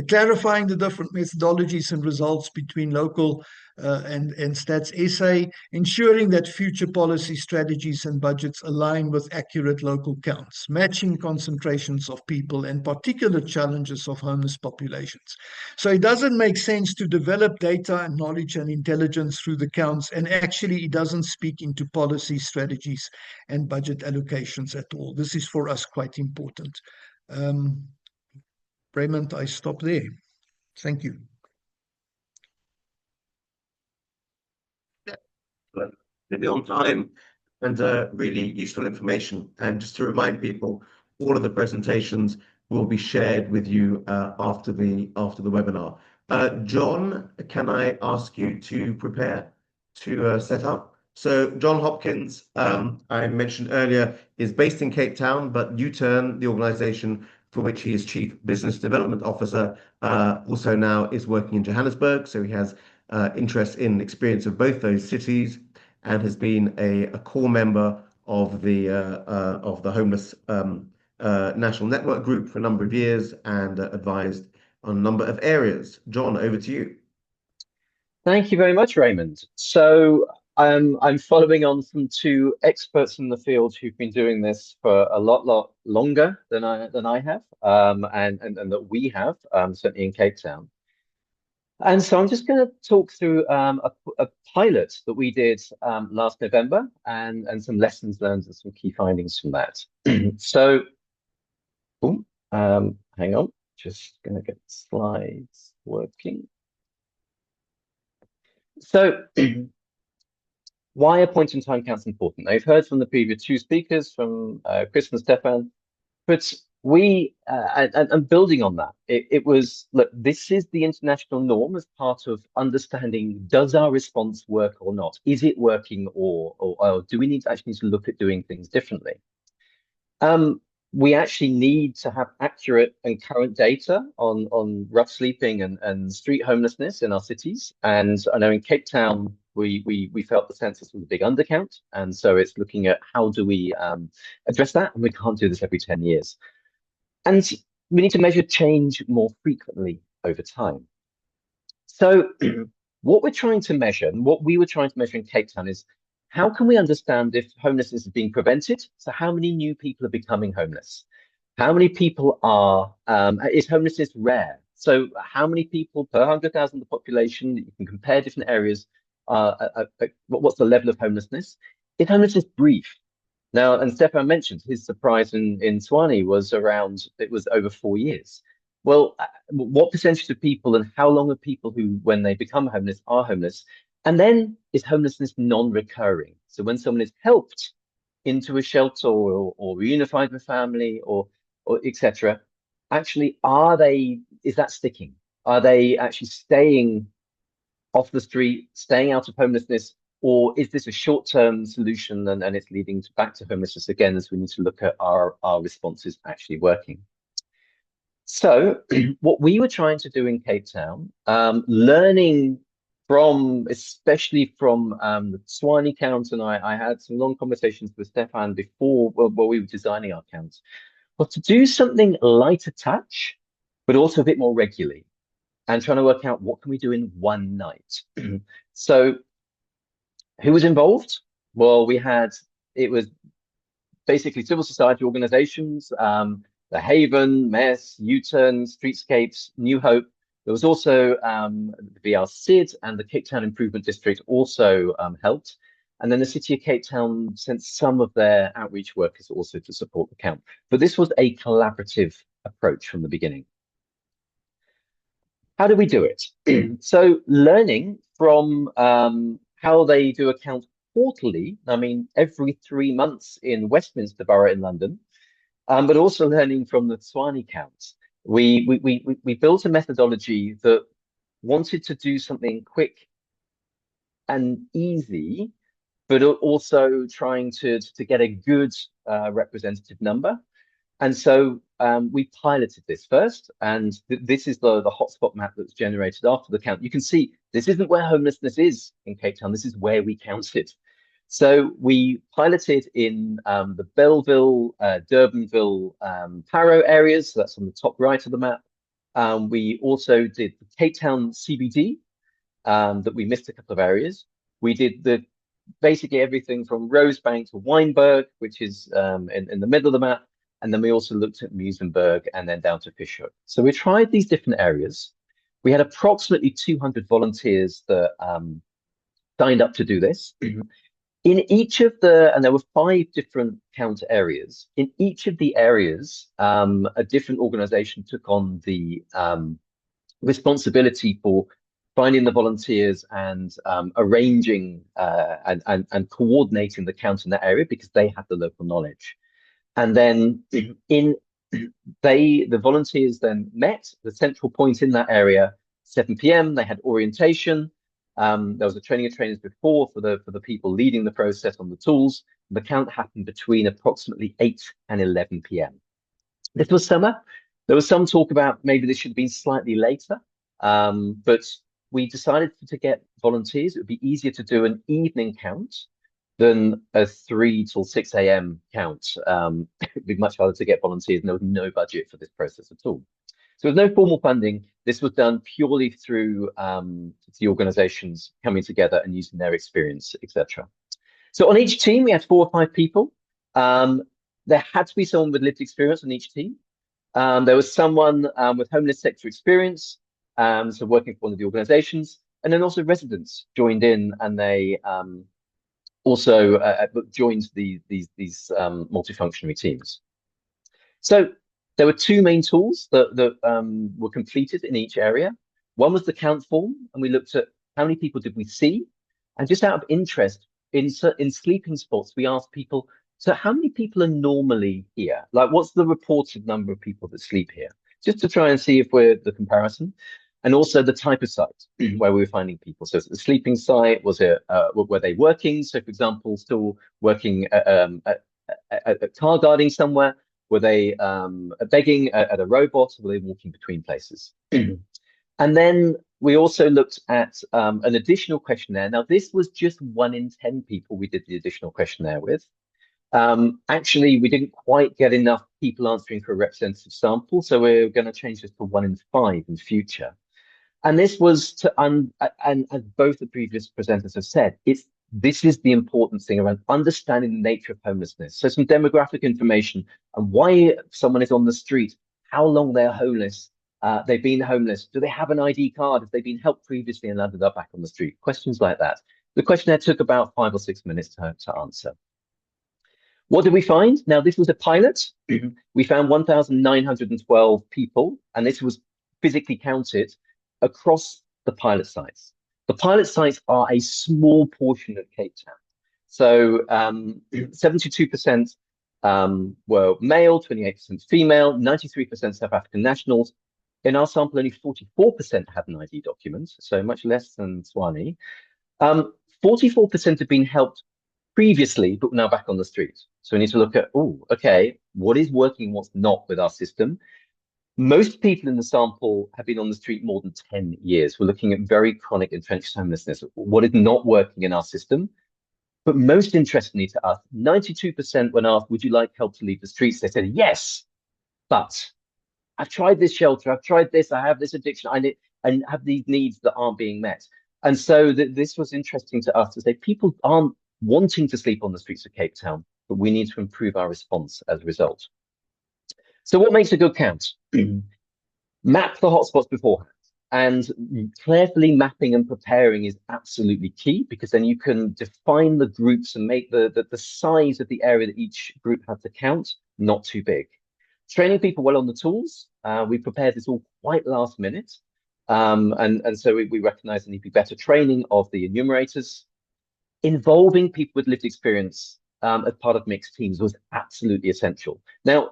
clarifying the different methodologies and results between local and Stats SA, ensuring that future policy strategies and budgets align with accurate local counts, matching concentrations of people and particular challenges of homeless populations. So it doesn't make sense to develop data and knowledge and intelligence through the counts, and actually it doesn't speak into policy strategies and budget allocations at all. This is for us quite important. Raymond, I stop there. Thank you. Maybe on time, and really useful information. And just to remind people, all of the presentations will be shared with you after the webinar. John, can I ask you to prepare to set up? So John Hopkins, I mentioned earlier, is based in Cape Town, but U-Turn, the organization, for which he is Chief Business Development Officer, also now is working in Johannesburg. So he has interest in experience of both those cities, and has been a core member of the Homeless National Network Group for a number of years, and advised on a number of areas. John, over to you. Thank you very much, Raymond. So I'm following on from two experts in the field who've been doing this for a lot longer than I have, and that we have, certainly in Cape Town. And so I'm just going to talk through a pilot that we did last November, and some lessons learned and some key findings from that. So, hang on, just going to get the slides working. So, why are point-in-time counts important? Now, you've heard from the previous two speakers, from Chris and Stefan, but we, and building on that, it was, look, this is the international norm as part of understanding, does our response work or not? Is it working, or do we actually need to look at doing things differently? We actually need to have accurate and current data on rough sleeping and street homelessness in our cities. And I know in Cape Town, we felt the census was a big undercount. And so it's looking at how do we address that? And we can't do this every 10 years. And we need to measure change more frequently over time. So what we're trying to measure, and what we were trying to measure in Cape Town, is how can we understand if homelessness is being prevented? So how many new people are becoming homeless? How many people are, is homelessness rare? So how many people per 100,000 of the population, you can compare different areas, what's the level of homelessness? Is homelessness brief? Now, and Stefan mentioned his surprise in Tshwane was it was over 4 years. Well, what percentage of people, and how long are people who, when they become homeless, are homeless? And then, is homelessness non-recurring? So when someone is helped into a shelter or reunified with family or etc., actually, is that sticking? Are they actually staying off the street, staying out of homelessness? Or is this a short-term solution and it's leading back to homelessness again, as we need to look at our responses actually working? So what we were trying to do in Cape Town, learning especially from the Tshwane count, and I had some long conversations with Stefan before while we were designing our counts, was to do something lighter touch, but also a bit more regularly, and trying to work out what can we do in one night. So who was involved? Well, it was basically civil society organizations, the Haven, Mess, U-Turn, Streetscapes, New Hope. There was also the VRCID, and the Cape Town Improvement District also helped. And then the City of Cape Town sent some of their outreach workers also to support the count. But this was a collaborative approach from the beginning. How do we do it? So learning from how they do a count quarterly, I mean, every 3 months in Westminster Borough in London, but also learning from the Tshwane counts. We built a methodology that wanted to do something quick and easy, but also trying to get a good representative number. And so we piloted this first, and this is the hotspot map that's generated after the count. You can see this isn't where homelessness is in Cape Town. This is where we counted. So we piloted in the Belleville, Durbanville, Paro areas. So that's on the top right of the map. We also did the Cape Town CBD, that we missed a couple of areas. We did basically everything from Rosebank to Wynberg, which is in the middle of the map. And then we also looked at Muizenberg and then down to Fishhook. So we tried these different areas. We had approximately 200 volunteers that signed up to do this. In each of and there were 5 different count areas. In each of the areas, a different organization took on the responsibility for finding the volunteers and arranging and coordinating the count in that area, because they had the local knowledge. And then the volunteers then met the central point in that area, 7 p.m. They had orientation. There was a training of trainers before for the people leading the process on the tools. The count happened between approximately 8 and 11 p.m. This was summer, There was some talk about maybe this should have been slightly later, but we decided to get volunteers. It would be easier to do an evening count than a 3 till 6 a.m. count. It'd be much harder to get volunteers, and there was no budget for this process at all. So with no formal funding, this was done purely through the organizations coming together and using their experience, etc. So on each team, we had 4 or 5 people. There had to be someone with lived experience on each team. There was someone with homeless sector experience, so working for one of the organizations, and then also residents joined in, and they also joined these multifunctionary teams. So there were 2 main tools that were completed in each area. One was the count form, and we looked at how many people did we see, and just out of interest, in sleeping spots, we asked people, so how many people are normally here? Like, what's the reported number of people that sleep here? Just to try and see if we're the comparison. And also the type of site where we were finding people. So the sleeping site, was it, were they working? So for example, still working at car guarding somewhere? Were they begging at a robot? Or were they walking between places? And then we also looked at an additional questionnaire. Now, this was just 1 in 10 people we did the additional questionnaire with. Actually, we didn't quite get enough people answering for a representative sample, so we're going to change this to 1 in 5 in future. And this was to, and as both the previous presenters have said, this is the important thing around understanding the nature of homelessness. So some demographic information and why someone is on the street, how long they're homeless, they've been homeless, do they have an ID card, have they been helped previously and landed up back on the street, questions like that. The questionnaire took about 5 or 6 minutes to answer. What did we find? Now, this was a pilot. We found 1,912 people, and this was physically counted across the pilot sites. The pilot sites are a small portion of Cape Town. So 72% were male, 28% female, 93% South African nationals. In our sample, only 44% had an ID document, so much less than Tshwane. 44% had been helped previously, but now back on the street. So we need to look at, oh, okay, what is working, what's not with our system? Most people in the sample have been on the street more than 10 years. We're looking at very chronic entrenched homelessness. What is not working in our system? But most interestingly to us, 92% when asked, would you like help to leave the streets? They said, yes, but I've tried this shelter, I've tried this, I have this addiction, I have these needs that aren't being met. And so this was interesting to us to say people aren't wanting to sleep on the streets of Cape Town, but we need to improve our response as a result. So what makes a good count? Map the hotspots beforehand, and carefully mapping and preparing is absolutely key, because then you can define the groups and make the size of the area that each group has to count not too big. Training people well on the tools. We prepared this all quite last minute. And so we recognize there need to be better training of the enumerators. Involving people with lived experience as part of mixed teams was absolutely essential. Now,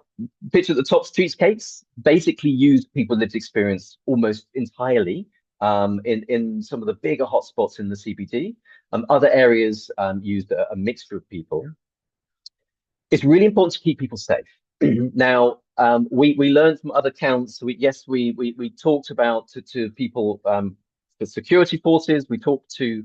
picture at the top, Streetscapes basically used people with lived experience almost entirely in some of the bigger hotspots in the CBD. Other areas used a mixture of people. It's really important to keep people safe. Now, we learned from other counts. We talked about to people, the security forces. We talked to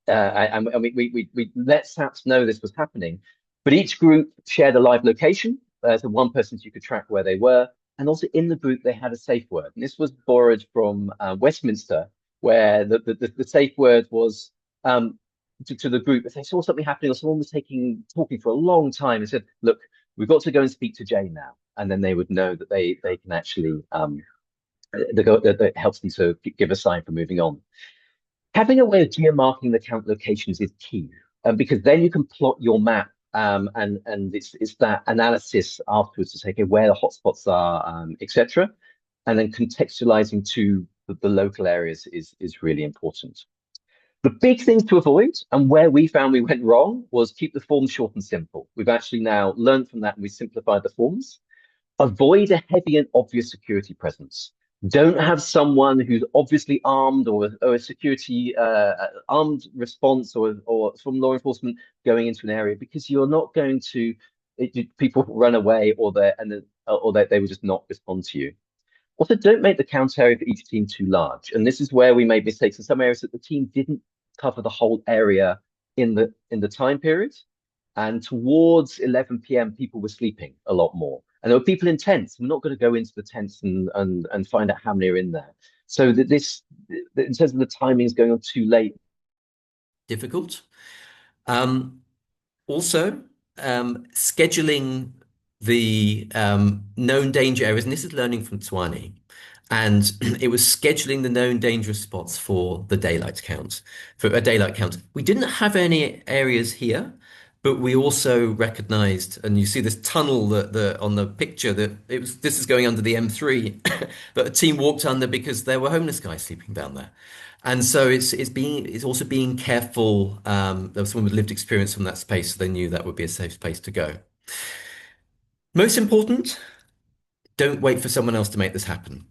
and we let SAPs know this was happening, but each group shared a live location, so one person you could track where they were, and also in the group they had a safe word. And this was borrowed from Westminster, where the safe word was to the group, if they saw something happening or someone was talking for a long time, and said, look, we've got to go and speak to Jane now, and then they would know that they can actually that helps them to give a sign for moving on. Having a way of geomarking the count locations is key, because then you can plot your map, and it's that analysis afterwards to say, okay, where the hotspots are, etc., and then contextualizing to the local areas is really important. The big things to avoid, and where we found we went wrong, was keep the forms short and simple. We've actually now learned from that, and we simplified the forms. Avoid a heavy and obvious security presence. Don't have someone who's obviously armed or a security armed response or from law enforcement going into an area, because you're not going to, people run away, or or that they will just not respond to you. Also, don't make the count area for each team too large. And this is where we made mistakes in some areas that the team didn't cover the whole area in the time period. And towards 11 p.m., people were sleeping a lot more. And there were people in tents. We're not going to go into the tents and find out how many are in there. So that in terms of the timings going on too late. Difficult. Also, scheduling the known danger areas, and this is learning from Tshwane, and it was scheduling the known dangerous spots for the daylight count, for a daylight count. We didn't have any areas here, but we also recognized, and you see this tunnel that on the picture that this is going under the M3 that a team walked under because there were homeless guys sleeping down there. And so it's also being careful. There was someone with lived experience from that space, so they knew that would be a safe space to go. Most important, don't wait for someone else to make this happen.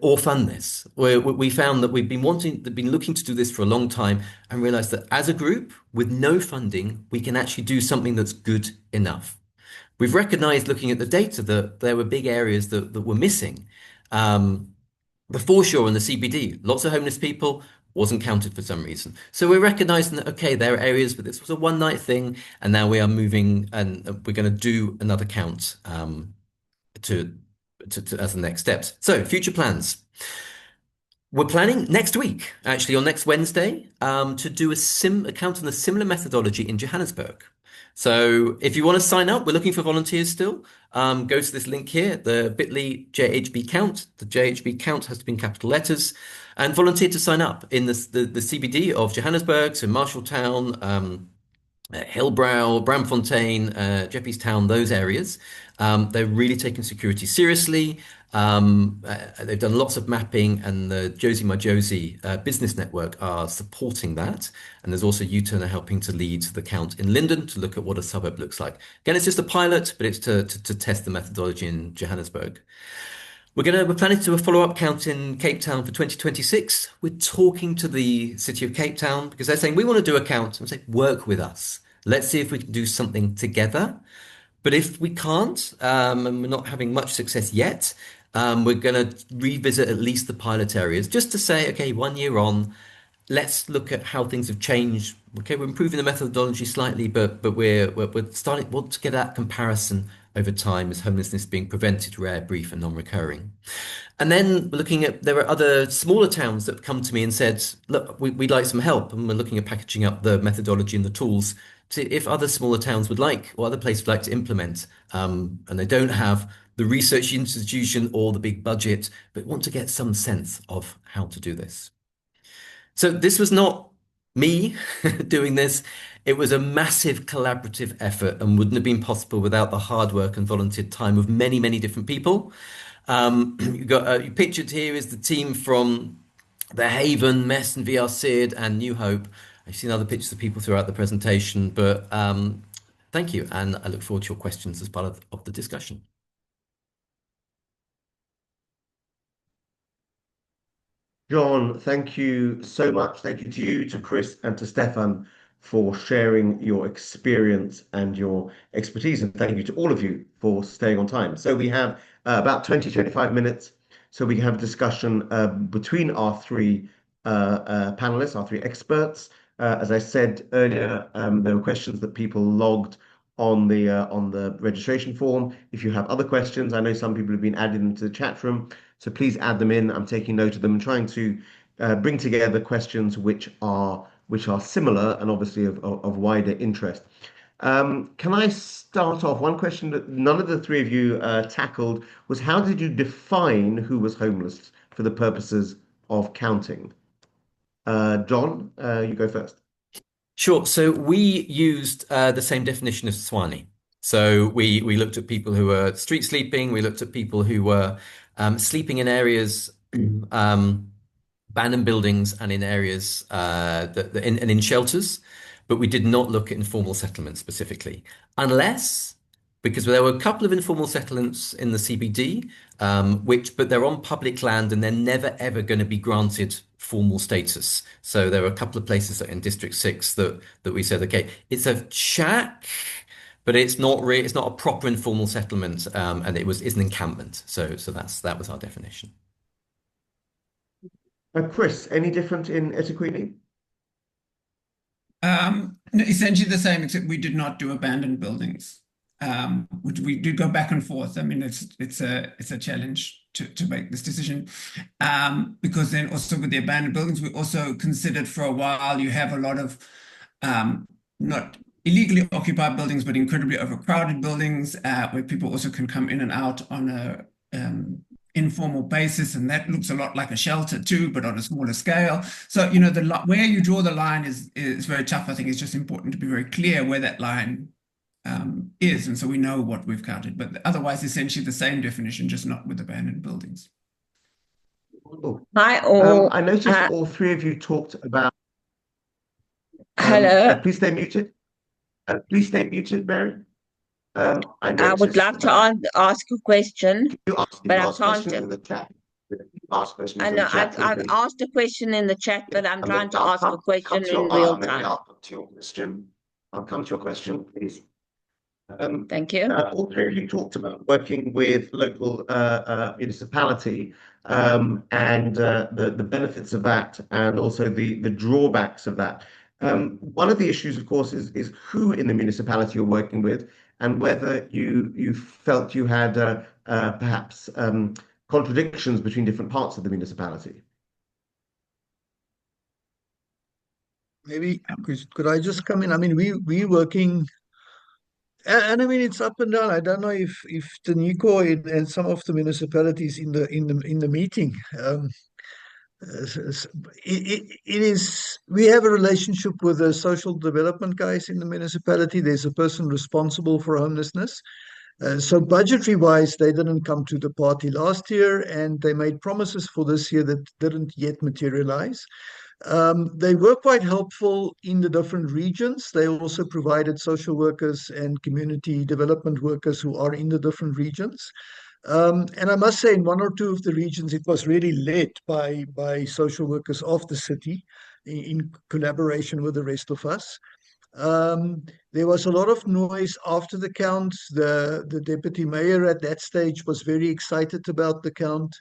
Or fund this. We found that we've been looking to do this for a long time and realized that as a group with no funding, we can actually do something that's good enough. We've recognized looking at the data that there were big areas that were missing. The foreshore and the CBD, lots of homeless people, wasn't counted for some reason. So we're recognizing that, okay, there are areas, but this was a one-night thing, and now we are moving and we're going to do another count as the next steps. So future plans. We're planning next week, actually on next Wednesday, to do a count on a similar methodology in Johannesburg. So if you want to sign up, we're looking for volunteers still. Go to this link here, the bit.ly JHB count. The JHB count has to be in capital letters, and volunteer to sign up in the CBD of Johannesburg, so Marshalltown, Hillbrow, Bramfontein, Jeppe's Town, those areas. They're really taking security seriously. They've done lots of mapping, and the Josie My Josie business network are supporting that. And there's also U-Turner helping to lead the count in Linden to look at what a suburb looks like. Again, it's just a pilot, but it's to test the methodology in Johannesburg. We're planning to do a follow-up count in Cape Town for 2026. We're talking to the city of Cape Town because they're saying we want to do a count. I'm saying work with us. Let's see if we can do something together. But if we can't, and we're not having much success yet, we're going to revisit at least the pilot areas just to say, okay, 1 year on, let's look at how things have changed. Okay, we're improving the methodology slightly, but we're want to get that comparison over time as homelessness being prevented, rare, brief, and non-recurring. And then we're looking at, there are other smaller towns that have come to me and said, look, we'd like some help. And we're looking at packaging up the methodology and the tools to, if other smaller towns would like, or other places would like to implement, and they don't have the research institution or the big budget, but want to get some sense of how to do this. So this was not me doing this. It was a massive collaborative effort and wouldn't have been possible without the hard work and volunteer time of many, many different people. You pictured here is the team from The Haven, Mess and VR Sid and New Hope. I've seen other pictures of people throughout the presentation, but thank you. And I look forward to your questions as part of the discussion. John, thank you so much. Thank you to you, to Chris, and to Stefan for sharing your experience and your expertise. And thank you to all of you for staying on time. So we have about 25 minutes. So we can have a discussion between our three panelists, our three experts. As I said earlier, there were questions that people logged on the registration form. If you have other questions, I know some people have been added into the chat room, so please add them in. I'm taking note of them and trying to bring together questions which are similar and obviously of wider interest. Can I start off? One question that none of the three of you tackled was, how did you define who was homeless for the purposes of counting? John, you go first. Sure. So we used the same definition as Tshwane. So we looked at people who were street sleeping. We looked at people who were sleeping in areas, abandoned buildings, and in areas in shelters. But we did not look at informal settlements specifically, because there were a couple of informal settlements in the CBD, but they're on public land and they're never ever going to be granted formal status. So there were a couple of places in District 6 that we said, okay, it's a shack, but it's not it's not a proper informal settlement, and it's an encampment. So that was our definition. Chris, any different in eThekwini? No, essentially the same, except we did not do abandoned buildings. Which we did go back and forth. I mean, it's a challenge to make this decision, because then also with the abandoned buildings, we also considered for a while you have a lot of not illegally occupied buildings, but incredibly overcrowded buildings, where people also can come in and out on a informal basis, and that looks a lot like a shelter too, but on a smaller scale. So where you draw the line is very tough. I think it's just important to be very clear where that line is, and so we know what we've counted. But otherwise, essentially the same definition, just not with abandoned buildings. Hi all. I noticed all three of you talked about. Hello. Please stay muted. Please stay muted, Mary. I would like to ask a question, but I can't. In the chat. I know I've asked a question in the chat, but I'm trying to ask a question in real time. I'll come to your question. I'll come to your question, please. Thank you. All three of you talked about working with local municipality, and the benefits of that, and also the drawbacks of that. One of the issues, of course, is who in the municipality you're working with, and whether you felt you had perhaps contradictions between different parts of the municipality. Maybe could I just come in? I mean, we working, and I mean it's up and down. I don't know if Tanico and some of the municipalities in the meeting. It is, we have a relationship with the social development guys in the municipality. There's a person responsible for homelessness. So budgetary wise, they didn't come to the party last year, and they made promises for this year that didn't yet materialize. They were quite helpful in the different regions. They also provided social workers and community development workers who are in the different regions. And I must say, in one or two of the regions, it was really led by social workers of the city in collaboration with the rest of us. There was a lot of noise after the count. The deputy mayor at that stage was very excited about the count.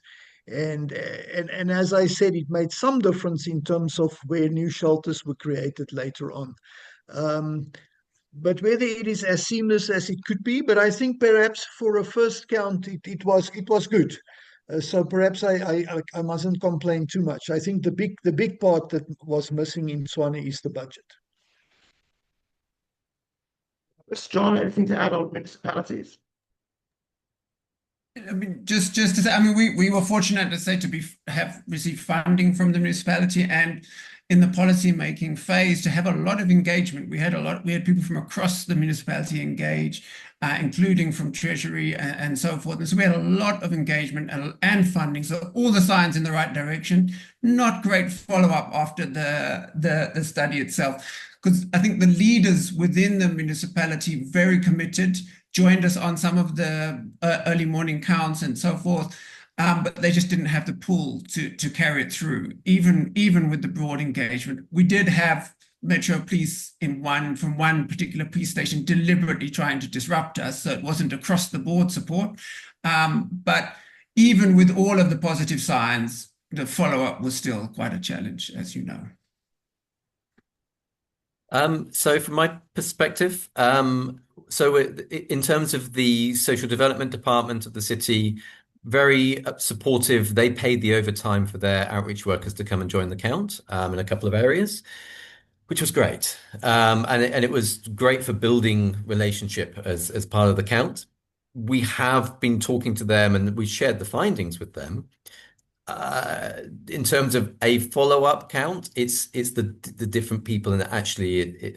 And as I said, it made some difference in terms of where new shelters were created later on. But whether it is as seamless as it could be, but I think perhaps for a first count, it was good. So perhaps I mustn't complain too much. I think the big part that was missing in Tshwane is the budget. John, anything to add on municipalities? I mean, just to say, I mean, we were fortunate to say have received funding from the municipality, and in the policy making phase to have a lot of engagement. We had people from across the municipality engage, including from Treasury and so forth. And so we had a lot of engagement and funding. So all the signs in the right direction. Not great follow up after the study itself, because I think the leaders within the municipality very committed, joined us on some of the early morning counts and so forth, but they just didn't have the pull to carry it through, even with the broad engagement. We did have Metro Police from one particular police station deliberately trying to disrupt us, so it wasn't across the board support. But even with all of the positive signs, the follow-up was still quite a challenge, as you know. So from my perspective, so in terms of the social development department of the city, very supportive. They paid the overtime for their outreach workers to come and join the count in a couple of areas, which was great. And it was great for building relationship as part of the count. We have been talking to them, and we shared the findings with them. In terms of a follow-up count, it's the different people, and actually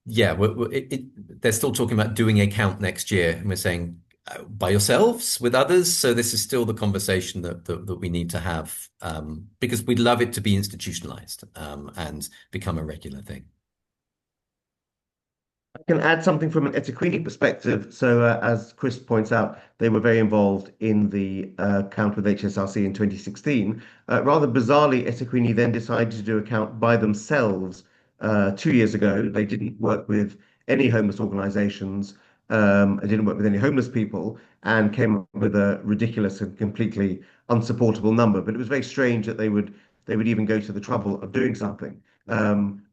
they're still talking about doing a count next year, and we're saying by yourselves with others. So this is still the conversation that we need to have, because we'd love it to be institutionalized and become a regular thing. I can add something from an eThekwini perspective. So as Chris points out, they were very involved in the count with HSRC in 2016. Rather bizarrely, eThekwini then decided to do a count by themselves 2 years ago. They didn't work with any homeless organizations. I didn't work with any homeless people, and came up with a ridiculous and completely unsupportable number. But it was very strange that they would even go to the trouble of doing something.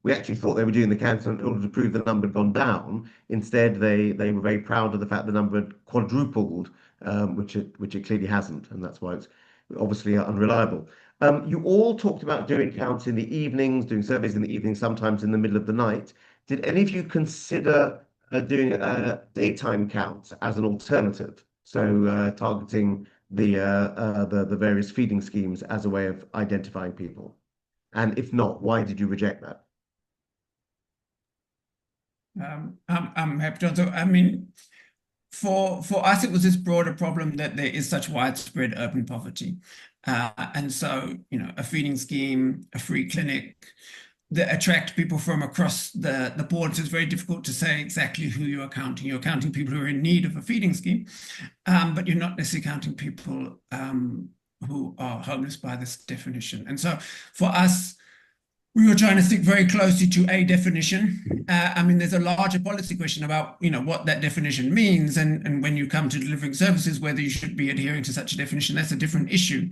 We actually thought they were doing the count in order to prove the number had gone down. Instead, they were very proud of the fact the number had quadrupled, which it clearly hasn't, and that's why it's obviously unreliable. You all talked about doing counts in the evenings, doing surveys in the evenings, sometimes in the middle of the night. Did any of you consider doing daytime counts as an alternative? So targeting the various feeding schemes as a way of identifying people. And if not, why did you reject that? I'm happy to answer. I mean, for us, it was this broader problem that there is such widespread urban poverty. And so, a feeding scheme, a free clinic that attract people from across the board. So it's very difficult to say exactly who you are counting. You're counting people who are in need of a feeding scheme, but you're not necessarily counting people who are homeless by this definition. And so for us, we were trying to stick very closely to a definition. I mean, there's a larger policy question about, what that definition means. And when you come to delivering services, whether you should be adhering to such a definition, that's a different issue.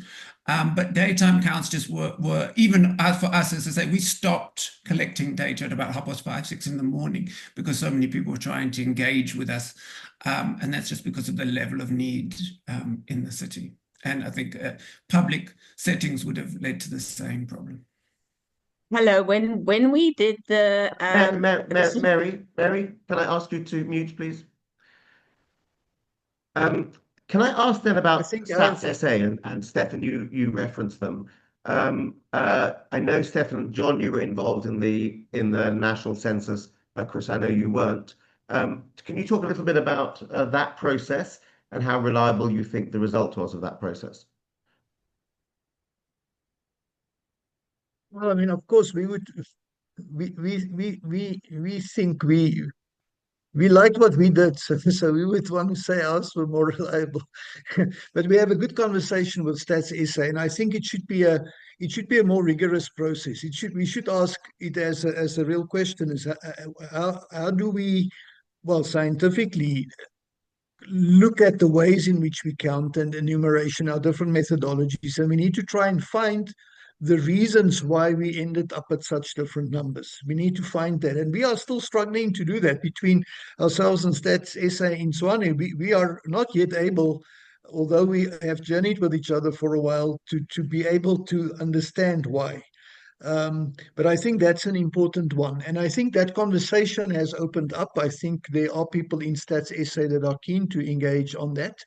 But daytime counts just were even for us, as I say, we stopped collecting data at about 5:30, 6 in the morning because so many people were trying to engage with us. And that's just because of the level of need in the city. And I think public settings would have led to the same problem. Hello, when we did the Mary, can I ask you to mute, please? Can I ask then about Stats SA and Stefan, you referenced them. I know Stefan and John, you were involved in the national census. Chris, I know you weren't. Can you talk a little bit about that process and how reliable you think the result was of that process? Well, I mean, of course, we think we liked what we did, so we would want to say ours were more reliable. But we have a good conversation with Stats SA, and I think it should be a more rigorous process. We should ask it as a real question: is how do we, well, scientifically look at the ways in which we count and enumeration, our different methodologies, and we need to try and find the reasons why we ended up at such different numbers. We need to find that. And we are still struggling to do that between ourselves and Stats SA in Tshwane. We are not yet able, although we have journeyed with each other for a while, to be able to understand why. But I think that's an important one. And I think that conversation has opened up. I think there are people in Stats SA that are keen to engage on that.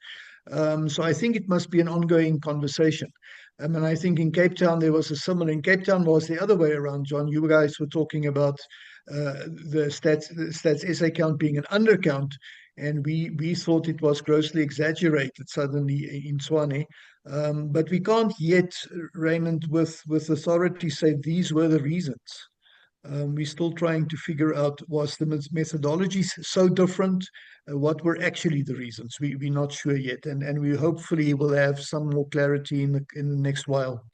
So I think it must be an ongoing conversation. And I think in Cape Town, there was a similar. In Cape Town was the other way around, John. You guys were talking about the Stats SA count being an undercount. And we thought it was grossly exaggerated suddenly in Tshwane. But we can't yet, Raymond, with authority say these were the reasons. We're still trying to figure out, was the methodologies so different? What were actually the reasons? We're not sure yet, and we hopefully will have some more clarity in the next while.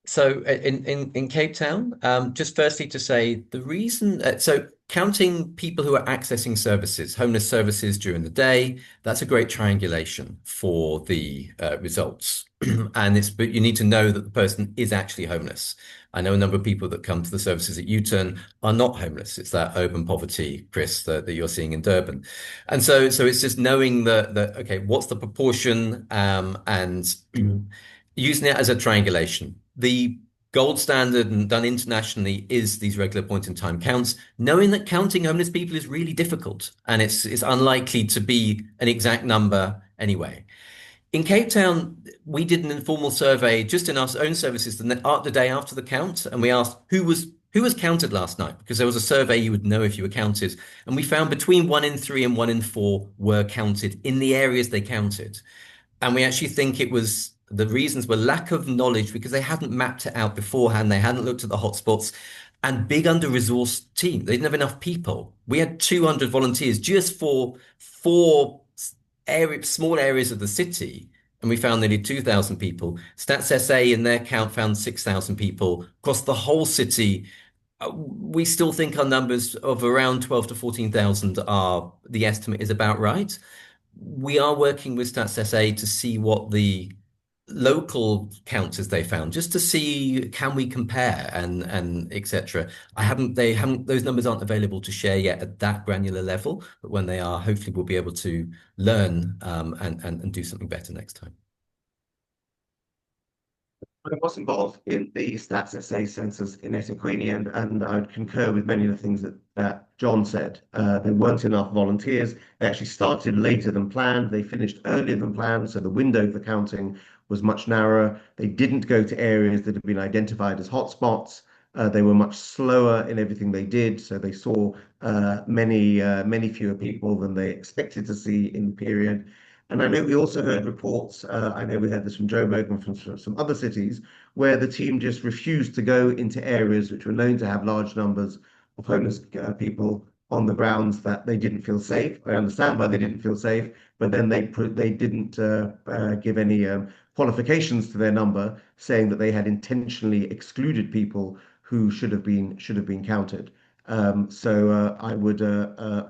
So in Cape Town, just firstly to say the reason, so counting people who are accessing services, homeless services during the day, that's a great triangulation for the results. But you need to know that the person is actually homeless. I know a number of people that come to the services at U-Turn are not homeless. It's that urban poverty, Chris, that you're seeing in Durban. And so it's just knowing that okay, what's the proportion, and using it as a triangulation. The gold standard and done internationally is these regular point in time counts, knowing that counting homeless people is really difficult and it's unlikely to be an exact number anyway. In Cape Town, we did an informal survey just in our own services the day after the count, and we asked who was counted last night, because there was a survey you would know if you were counted, and we found between 1 in 3 and 1 in 4 were counted in the areas they counted. And we actually think it was the reasons were lack of knowledge, because they hadn't mapped it out beforehand. They hadn't looked at the hotspots, and big under-resourced team. They didn't have enough people. We had 200 volunteers just for 4 small areas of the city, and we found nearly 2,000 people. Stats SA in their count found 6,000 people across the whole city. We still think our numbers of around 12 to 14,000 are the estimate is about right. We are working with Stats SA to see what the local counts as they found, just to see can we compare and etc. They haven't those numbers aren't available to share yet at that granular level, but when they are, hopefully we'll be able to learn and do something better next time. I was involved in the Stats SA census in eThekwini, and I would concur with many of the things that John said. There weren't enough volunteers. They actually started later than planned. They finished earlier than planned, so the window for counting was much narrower. They didn't go to areas that had been identified as hotspots. They were much slower in everything they did, so they saw many fewer people than they expected to see in the period. And I know we also heard reports, I know we had this from Joburg and from some other cities, where the team just refused to go into areas which were known to have large numbers of homeless people on the grounds that they didn't feel safe. I understand why they didn't feel safe, but then they didn't give any qualifications to their number, saying that they had intentionally excluded people who should have been counted. So I would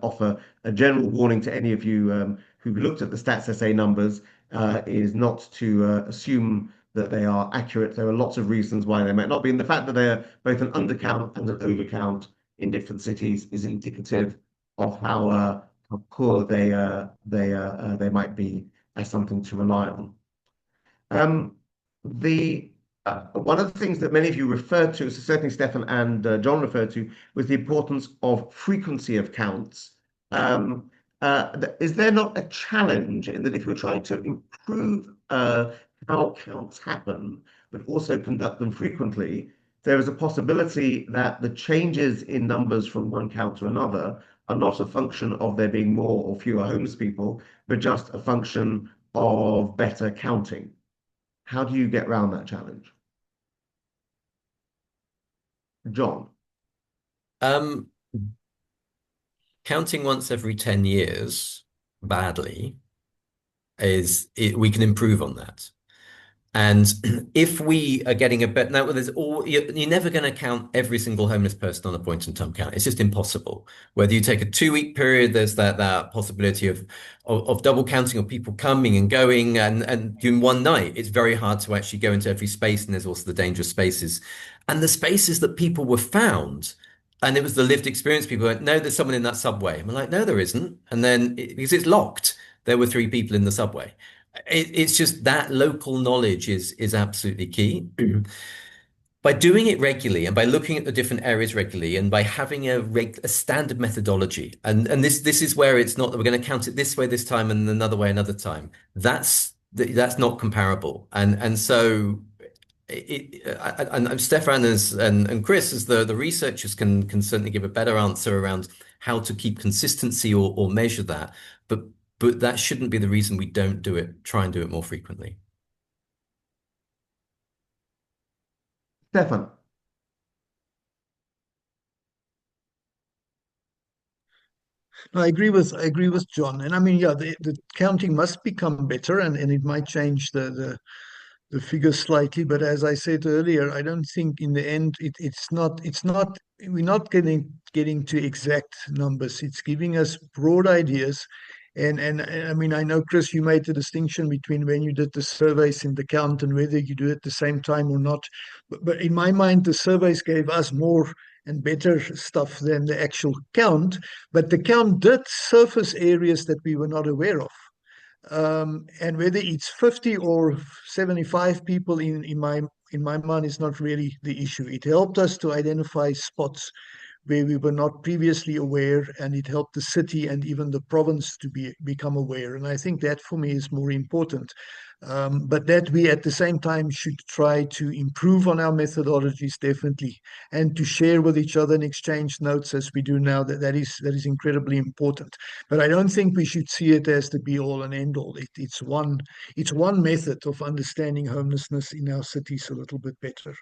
offer a general warning to any of you who looked at the Stats SA numbers is not to assume that they are accurate. There are lots of reasons why they might not be, and the fact that they're both an undercount and an overcount in different cities is indicative of how poor they might be as something to rely on. One of the things that many of you referred to, so certainly Stefan and John referred to, was the importance of frequency of counts. Is there not a challenge in that if we're trying to improve how counts happen, but also conduct them frequently, there is a possibility that the changes in numbers from one count to another are not a function of there being more or fewer homeless people, but just a function of better counting? How do you get around that challenge? John? Counting once every 10 years badly we can improve on that. And if we are getting a bit now, you're never going to count every single homeless person on a point in time count. It's just impossible. Whether you take a 2-week period, there's that possibility of double counting of people coming and going, and during one night, it's very hard to actually go into every space, and there's also the dangerous spaces. And the spaces that people were found, and it was the lived experience, people went, no, there's someone in that subway. And we're like, no, there isn't. And then because it's locked, there were 3 people in the subway. It's just that local knowledge is absolutely key. By doing it regularly and by looking at the different areas regularly and by having a standard methodology, and this is where it's not that we're going to count it this way this time and another way another time. That's not comparable. And so Stefan and Chris as the researchers can certainly give a better answer around how to keep consistency or measure that. But that shouldn't be the reason we don't do it. Try and do it more frequently. Stefan? No, I agree with John. And I mean, yeah, the counting must become better, and it might change the figures slightly. But as I said earlier, I don't think in the end it's not we're not getting to exact numbers. It's giving us broad ideas. And I mean, I know, Chris, you made the distinction between when you did the surveys and the count and whether you do it at the same time or not. But in my mind, the surveys gave us more and better stuff than the actual count. But the count did surface areas that we were not aware of. And whether it's 50 or 75 people in my mind is not really the issue. It helped us to identify spots where we were not previously aware, and it helped the city and even the province to become aware. And I think that for me is more important. But that we at the same time should try to improve on our methodologies, definitely, and to share with each other and exchange notes as we do now. That is incredibly important. But I don't think we should see it as the be all and end all. It's one method of understanding homelessness in our cities a little bit better.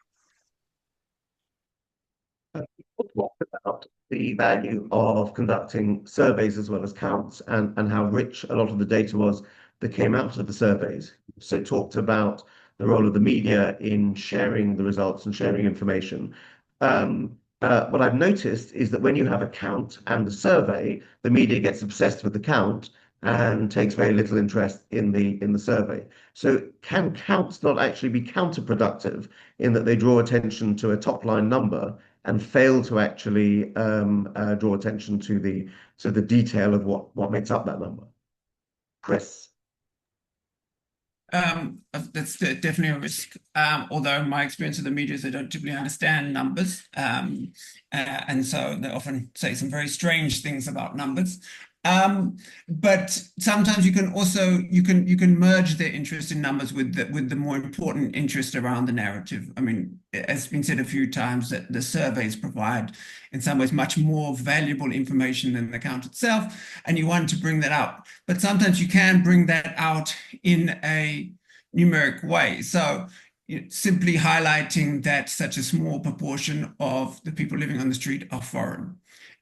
Talked about the value of conducting surveys as well as counts, and how rich a lot of the data was that came out of the surveys. So talked about the role of the media in sharing the results and sharing information. what I've noticed is that when you have a count and a survey, the media gets obsessed with the count and takes very little interest in the survey. So can counts not actually be counterproductive in that they draw attention to a top line number and fail to actually draw attention to the detail of what makes up that number? Chris. That's definitely a risk. Although my experience with the media is they don't typically understand numbers, and so they often say some very strange things about numbers. But sometimes you can also you can merge their interest in numbers with the more important interest around the narrative. I mean, as been said a few times, that the surveys provide in some ways much more valuable information than the count itself, and you want to bring that out. But sometimes you can bring that out in a numeric way. So simply highlighting that such a small proportion of the people living on the street are foreign.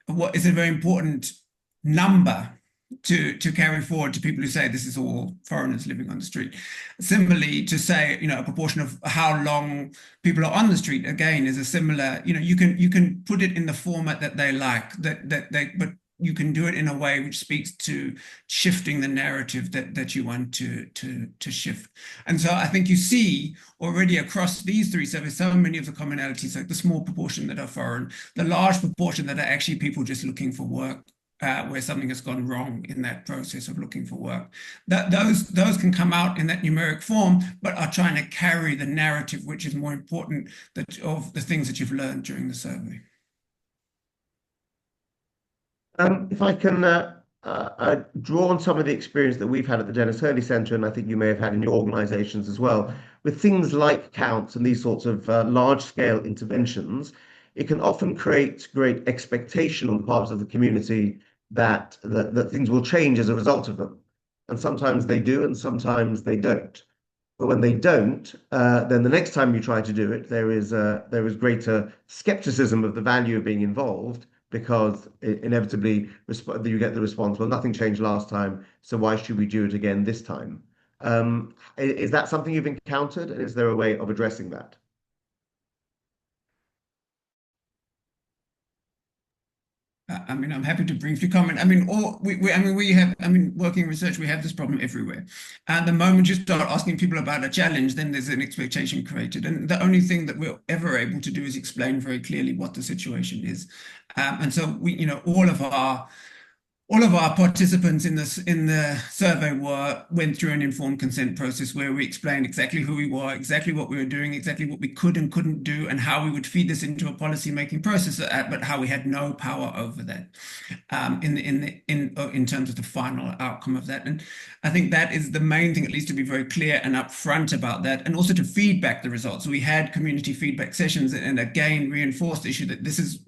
What is a very important number to carry forward to people who say this is all foreigners living on the street. Similarly, to say, a proportion of how long people are on the street, again, is a similar, you can put it in the format that they like, but you can do it in a way which speaks to shifting the narrative that you want to shift. And so I think you see already across these three surveys so many of the commonalities, like the small proportion that are foreign, the large proportion that are actually people just looking for work, where something has gone wrong in that process of looking for work. Those can come out in that numeric form, but are trying to carry the narrative, which is more important of the things that you've learned during the survey. If I can draw on some of the experience that we've had at the Dennis Hurley Centre, and I think you may have had in your organisations as well, with things like counts and these sorts of large-scale interventions, it can often create great expectation on the part of the community that things will change as a result of them. And sometimes they do, and sometimes they don't. But when they don't, then the next time you try to do it, there is greater skepticism of the value of being involved, because inevitably you get the response, well, nothing changed last time, so why should we do it again this time? Is that something you've encountered? And is there a way of addressing that? I mean, I'm happy to briefly comment. I mean, working in research, we have this problem everywhere. And the moment you start asking people about a challenge, then there's an expectation created. And the only thing that we're ever able to do is explain very clearly what the situation is. And so we, all of our participants in the survey went through an informed consent process where we explained exactly who we were, exactly what we were doing, exactly what we could and couldn't do, and how we would feed this into a policy-making process, but how we had no power over that in terms of the final outcome of that. And I think that is the main thing, at least, to be very clear and upfront about that, and also to feedback the results. So we had community feedback sessions, and again reinforced the issue that this is,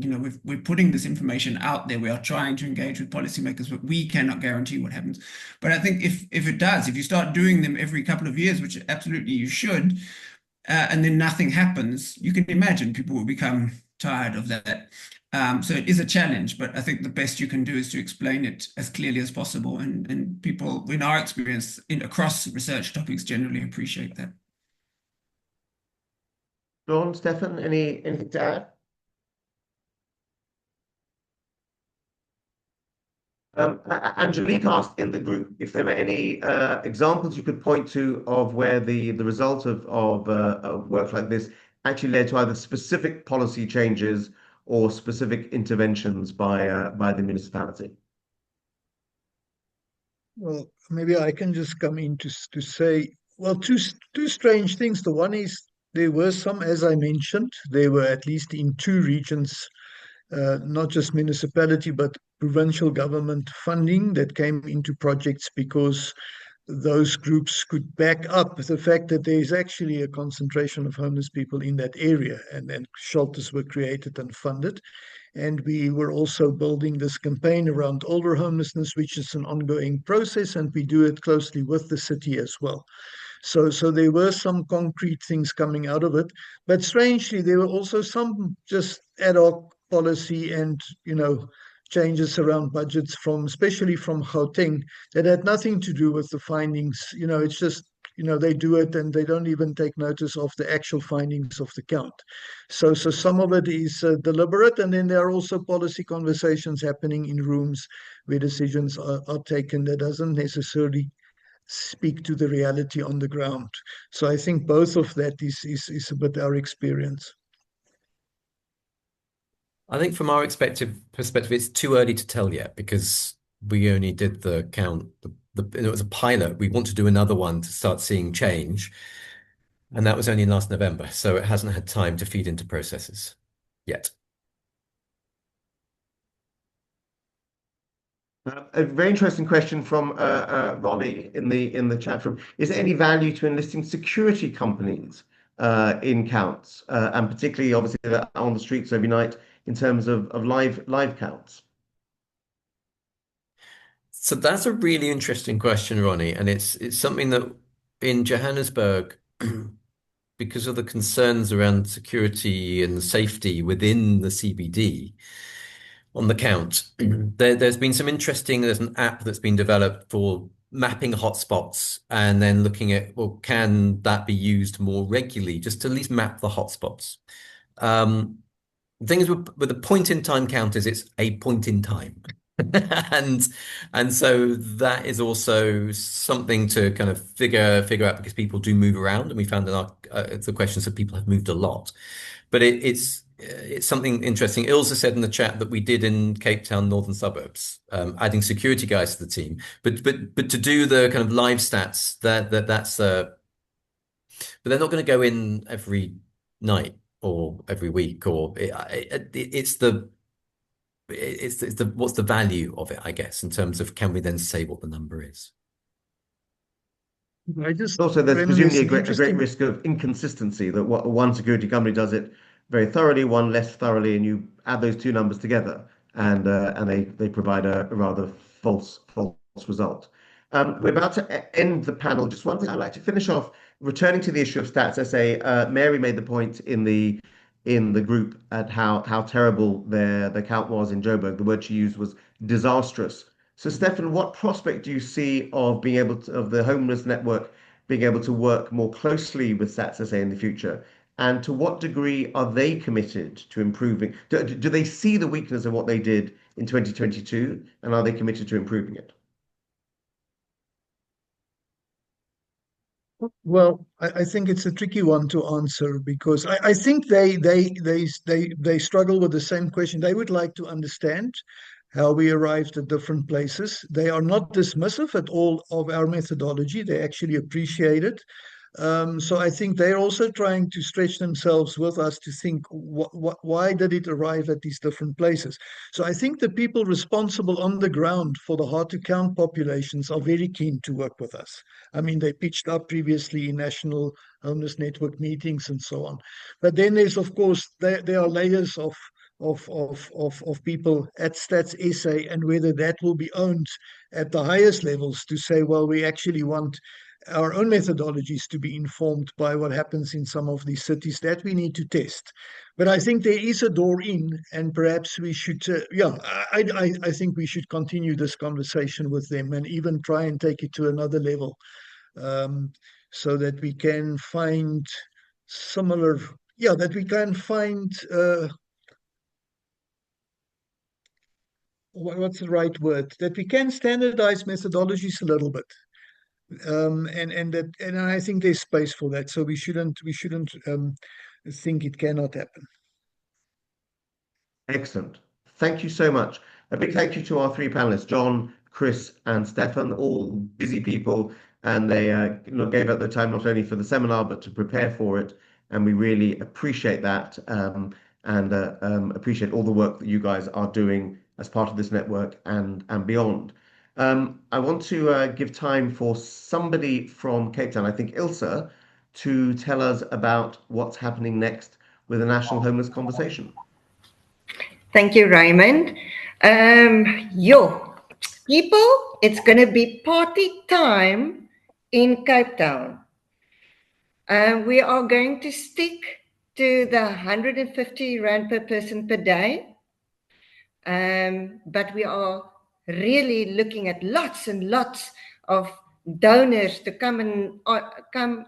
we're putting this information out there. We are trying to engage with policymakers, but we cannot guarantee what happens. But I think if you start doing them every couple of years, which absolutely you should, and then nothing happens, you can imagine people will become tired of that. So it is a challenge, but I think the best you can do is to explain it as clearly as possible. And people, in our experience, across research topics, generally appreciate that. Dawn, Stefan, anything to add? Angelique asked in the group if there were any examples you could point to of where the result of work like this actually led to either specific policy changes or specific interventions by the municipality. Well, maybe I can just come in to say, well, two strange things. The one is there were some, as I mentioned, they were at least in two regions, not just municipality, but provincial government funding that came into projects because those groups could back up the fact that there is actually a concentration of homeless people in that area, and then shelters were created and funded. And we were also building this campaign around older homelessness, which is an ongoing process, and we do it closely with the city as well. So there were some concrete things coming out of it, but strangely, there were also some just ad hoc policy and, changes around budgets especially from Gauteng, that had nothing to do with the findings. It's just they do it and they don't even take notice of the actual findings of the count. So some of it is deliberate, and then there are also policy conversations happening in rooms where decisions are taken that doesn't necessarily speak to the reality on the ground. So I think both of that is a bit our experience. I think from our perspective, it's too early to tell yet because we only did the count. It was a pilot. We want to do another one to start seeing change. And that was only last November. So it hasn't had time to feed into processes yet. A very interesting question from Ronnie in the chat room. Is there any value to enlisting security companies in counts, and particularly obviously on the streets every night in terms of live counts? So that's a really interesting question, Ronnie, and it's something that in Johannesburg, because of the concerns around security and safety within the CBD on the count, there's been some interesting. There's an app that's been developed for mapping hotspots and then looking at, well, can that be used more regularly, just to at least map the hotspots. The thing is with the point in time count is it's a point in time. and so that is also something to kind of figure out, because people do move around, and we found in our the questions that people have moved a lot, but it's something interesting. Ilse said in the chat that we did in Cape Town northern suburbs, adding security guys to the team, but to do the kind of live stats that's but they're not going to go in every night or every week, or it's the what's the value of it, I guess, in terms of can we then say what the number is? Also, there's presumably a great risk of inconsistency, that one security company does it very thoroughly, one less thoroughly, and you add those two numbers together, and they provide a rather false result. We're about to end the panel. Just one thing I'd like to finish off, returning to the issue of Stats SA. Mary made the point in the group at how terrible the count was in Joburg. The word she used was disastrous. So, Stefan, what prospect do you see of being able to, of the homeless network being able to work more closely with Stats SA in the future? And to what degree are they committed to improving? Do they see the weakness of what they did in 2022, and are they committed to improving it? Well, I think it's a tricky one to answer, because I think they struggle with the same question. They would like to understand how we arrived at different places. They are not dismissive at all of our methodology. They actually appreciate it. So I think they're also trying to stretch themselves with us to think, why did it arrive at these different places? So I think the people responsible on the ground for the hard to count populations are very keen to work with us. I mean, they pitched up previously in National Homeless Network meetings and so on. But then there's, of course, there are layers of people at Stats SA, and whether that will be owned at the highest levels to say, well, we actually want our own methodologies to be informed by what happens in some of these cities, that we need to test. But I think there is a door in, and perhaps we should, I think we should continue this conversation with them and even try and take it to another level, so that we can find similar, that we can find, what's the right word? That we can standardize methodologies a little bit. And I think there's space for that. So we shouldn't think it cannot happen. Excellent. Thank you so much. A big thank you to our three panelists, John, Chris, and Stefan, all busy people, and they gave up their time not only for the seminar but to prepare for it. And we really appreciate that, and appreciate all the work that you guys are doing as part of this network and beyond. I want to give time for somebody from Cape Town, I think Ilse, to tell us about what's happening next with the National Homeless Conversation. Thank you, Raymond. People, it's going to be party time in Cape Town. We are going to stick to the 150 Rand per person per day. But we are really looking at lots and lots of donors to come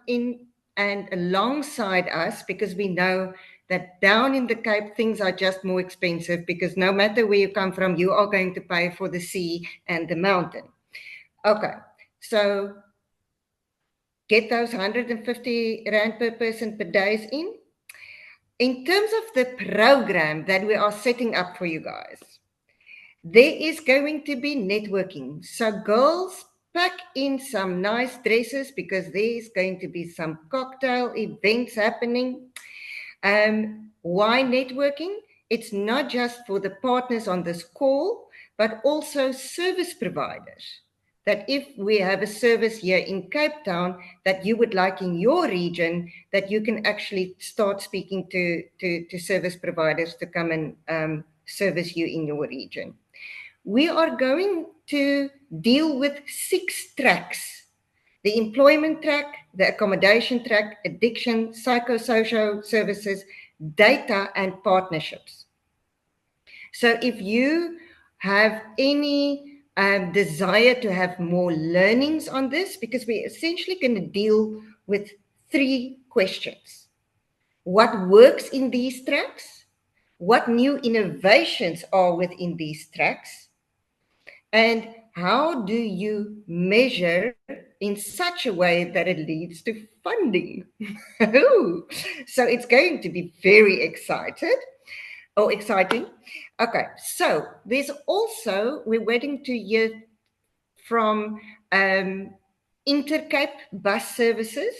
in and alongside us, because we know that down in the Cape, things are just more expensive, because no matter where you come from, you are going to pay for the sea and the mountain. Okay, so get those 150 Rand per person per days in. In terms of the program that we are setting up for you guys, there is going to be networking. So girls, pack in some nice dresses, because there is going to be some cocktail events happening. Why networking? It's not just for the partners on this call, but also service providers. That if we have a service here in Cape Town that you would like in your region, that you can actually start speaking to service providers to come and service you in your region. We are going to deal with 6 tracks: the employment track, the accommodation track, addiction, psychosocial services, data, and partnerships. So if you have any desire to have more learnings on this, because we're essentially going to deal with 3 questions. What works in these tracks? What new innovations are within these tracks? And how do you measure in such a way that it leads to funding? So it's going to be very exciting. Okay, so there's also, we're waiting to hear from Intercape bus services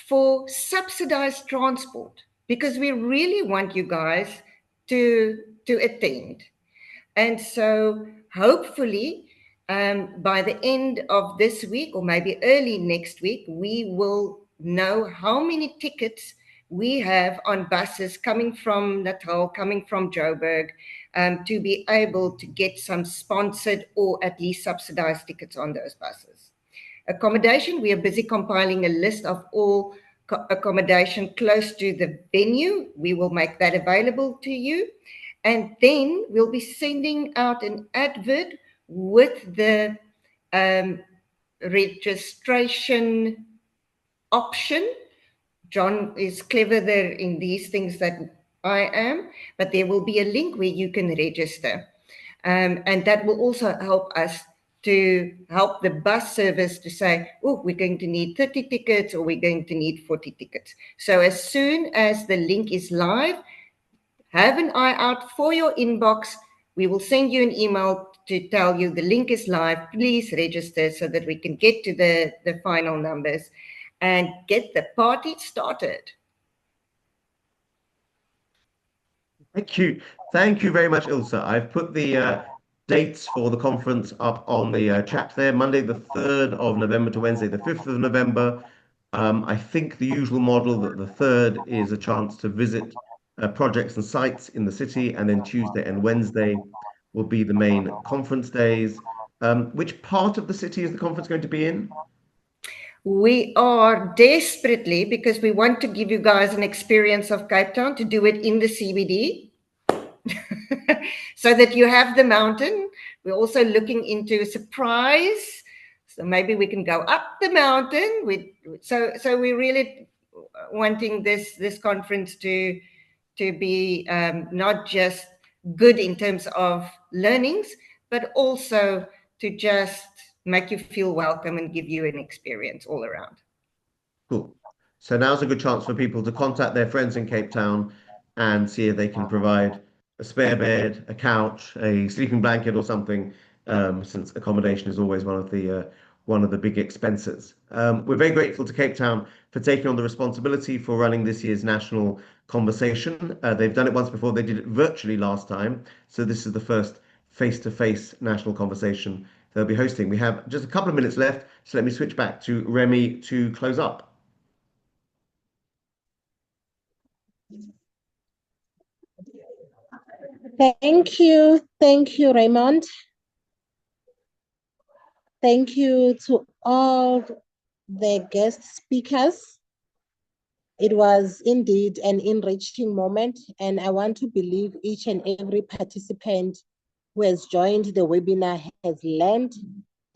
for subsidized transport, because we really want you guys to attend. And so hopefully by the end of this week, or maybe early next week, we will know how many tickets we have on buses coming from Natal, coming from Joburg, to be able to get some sponsored or at least subsidized tickets on those buses. Accommodation, we are busy compiling a list of all accommodation close to the venue. We will make that available to you. And then we'll be sending out an advert with the registration option. John is clever there in these things that I am, but there will be a link where you can register. And that will also help us to help the bus service to say, oh, we're going to need 30 tickets, or we're going to need 40 tickets. So as soon as the link is live, have an eye out for your inbox. We will send you an email to tell you the link is live. Please register so that we can get to the final numbers and get the party started. Thank you. Thank you very much, Ilse. I've put the dates for the conference up on the chat there, Monday the 3rd of November to Wednesday the 5th of November. I think the usual model that the 3rd is a chance to visit projects and sites in the city, and then Tuesday and Wednesday will be the main conference days. Which part of the city is the conference going to be in? We are desperately, because we want to give you guys an experience of Cape Town, to do it in the CBD. So that you have the mountain. We're also looking into a surprise. So maybe we can go up the mountain. So we're really wanting this conference to be not just good in terms of learnings, but also to just make you feel welcome and give you an experience all around. Cool. So now's a good chance for people to contact their friends in Cape Town and see if they can provide a spare bed, a couch, a sleeping blanket or something, since accommodation is always one of the big expenses. We're very grateful to Cape Town for taking on the responsibility for running this year's national conversation. They've done it once before. They did it virtually last time. So this is the first face-to-face national conversation they'll be hosting. We have just a couple of minutes left, so let me switch back to Remy to close up. Thank you, Raymond. Thank you to all the guest speakers. It was indeed an enriching moment, and I want to believe each and every participant who has joined the webinar has learned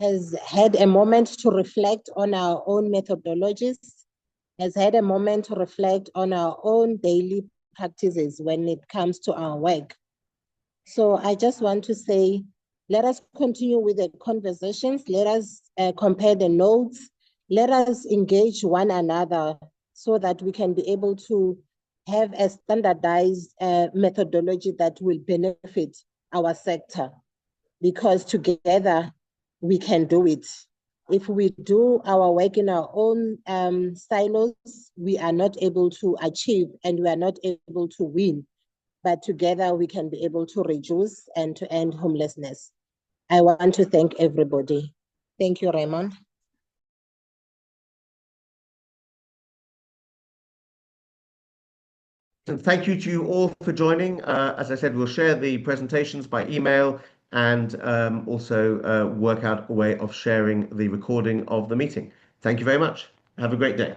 has had a moment to reflect on our own methodologies, has had a moment to reflect on our own daily practices when it comes to our work. So I just want to say, let us continue with the conversations. Let us compare the notes. Let us engage one another so that we can be able to have a standardized methodology that will benefit our sector, because together we can do it. If we do our work in our own silos, we are not able to achieve and we are not able to win. But together we can be able to reduce and to end homelessness. I want to thank everybody. Thank you, Raymond. And thank you to you all for joining. As I said, we'll share the presentations by email and also work out a way of sharing the recording of the meeting. Thank you very much. Have a great day.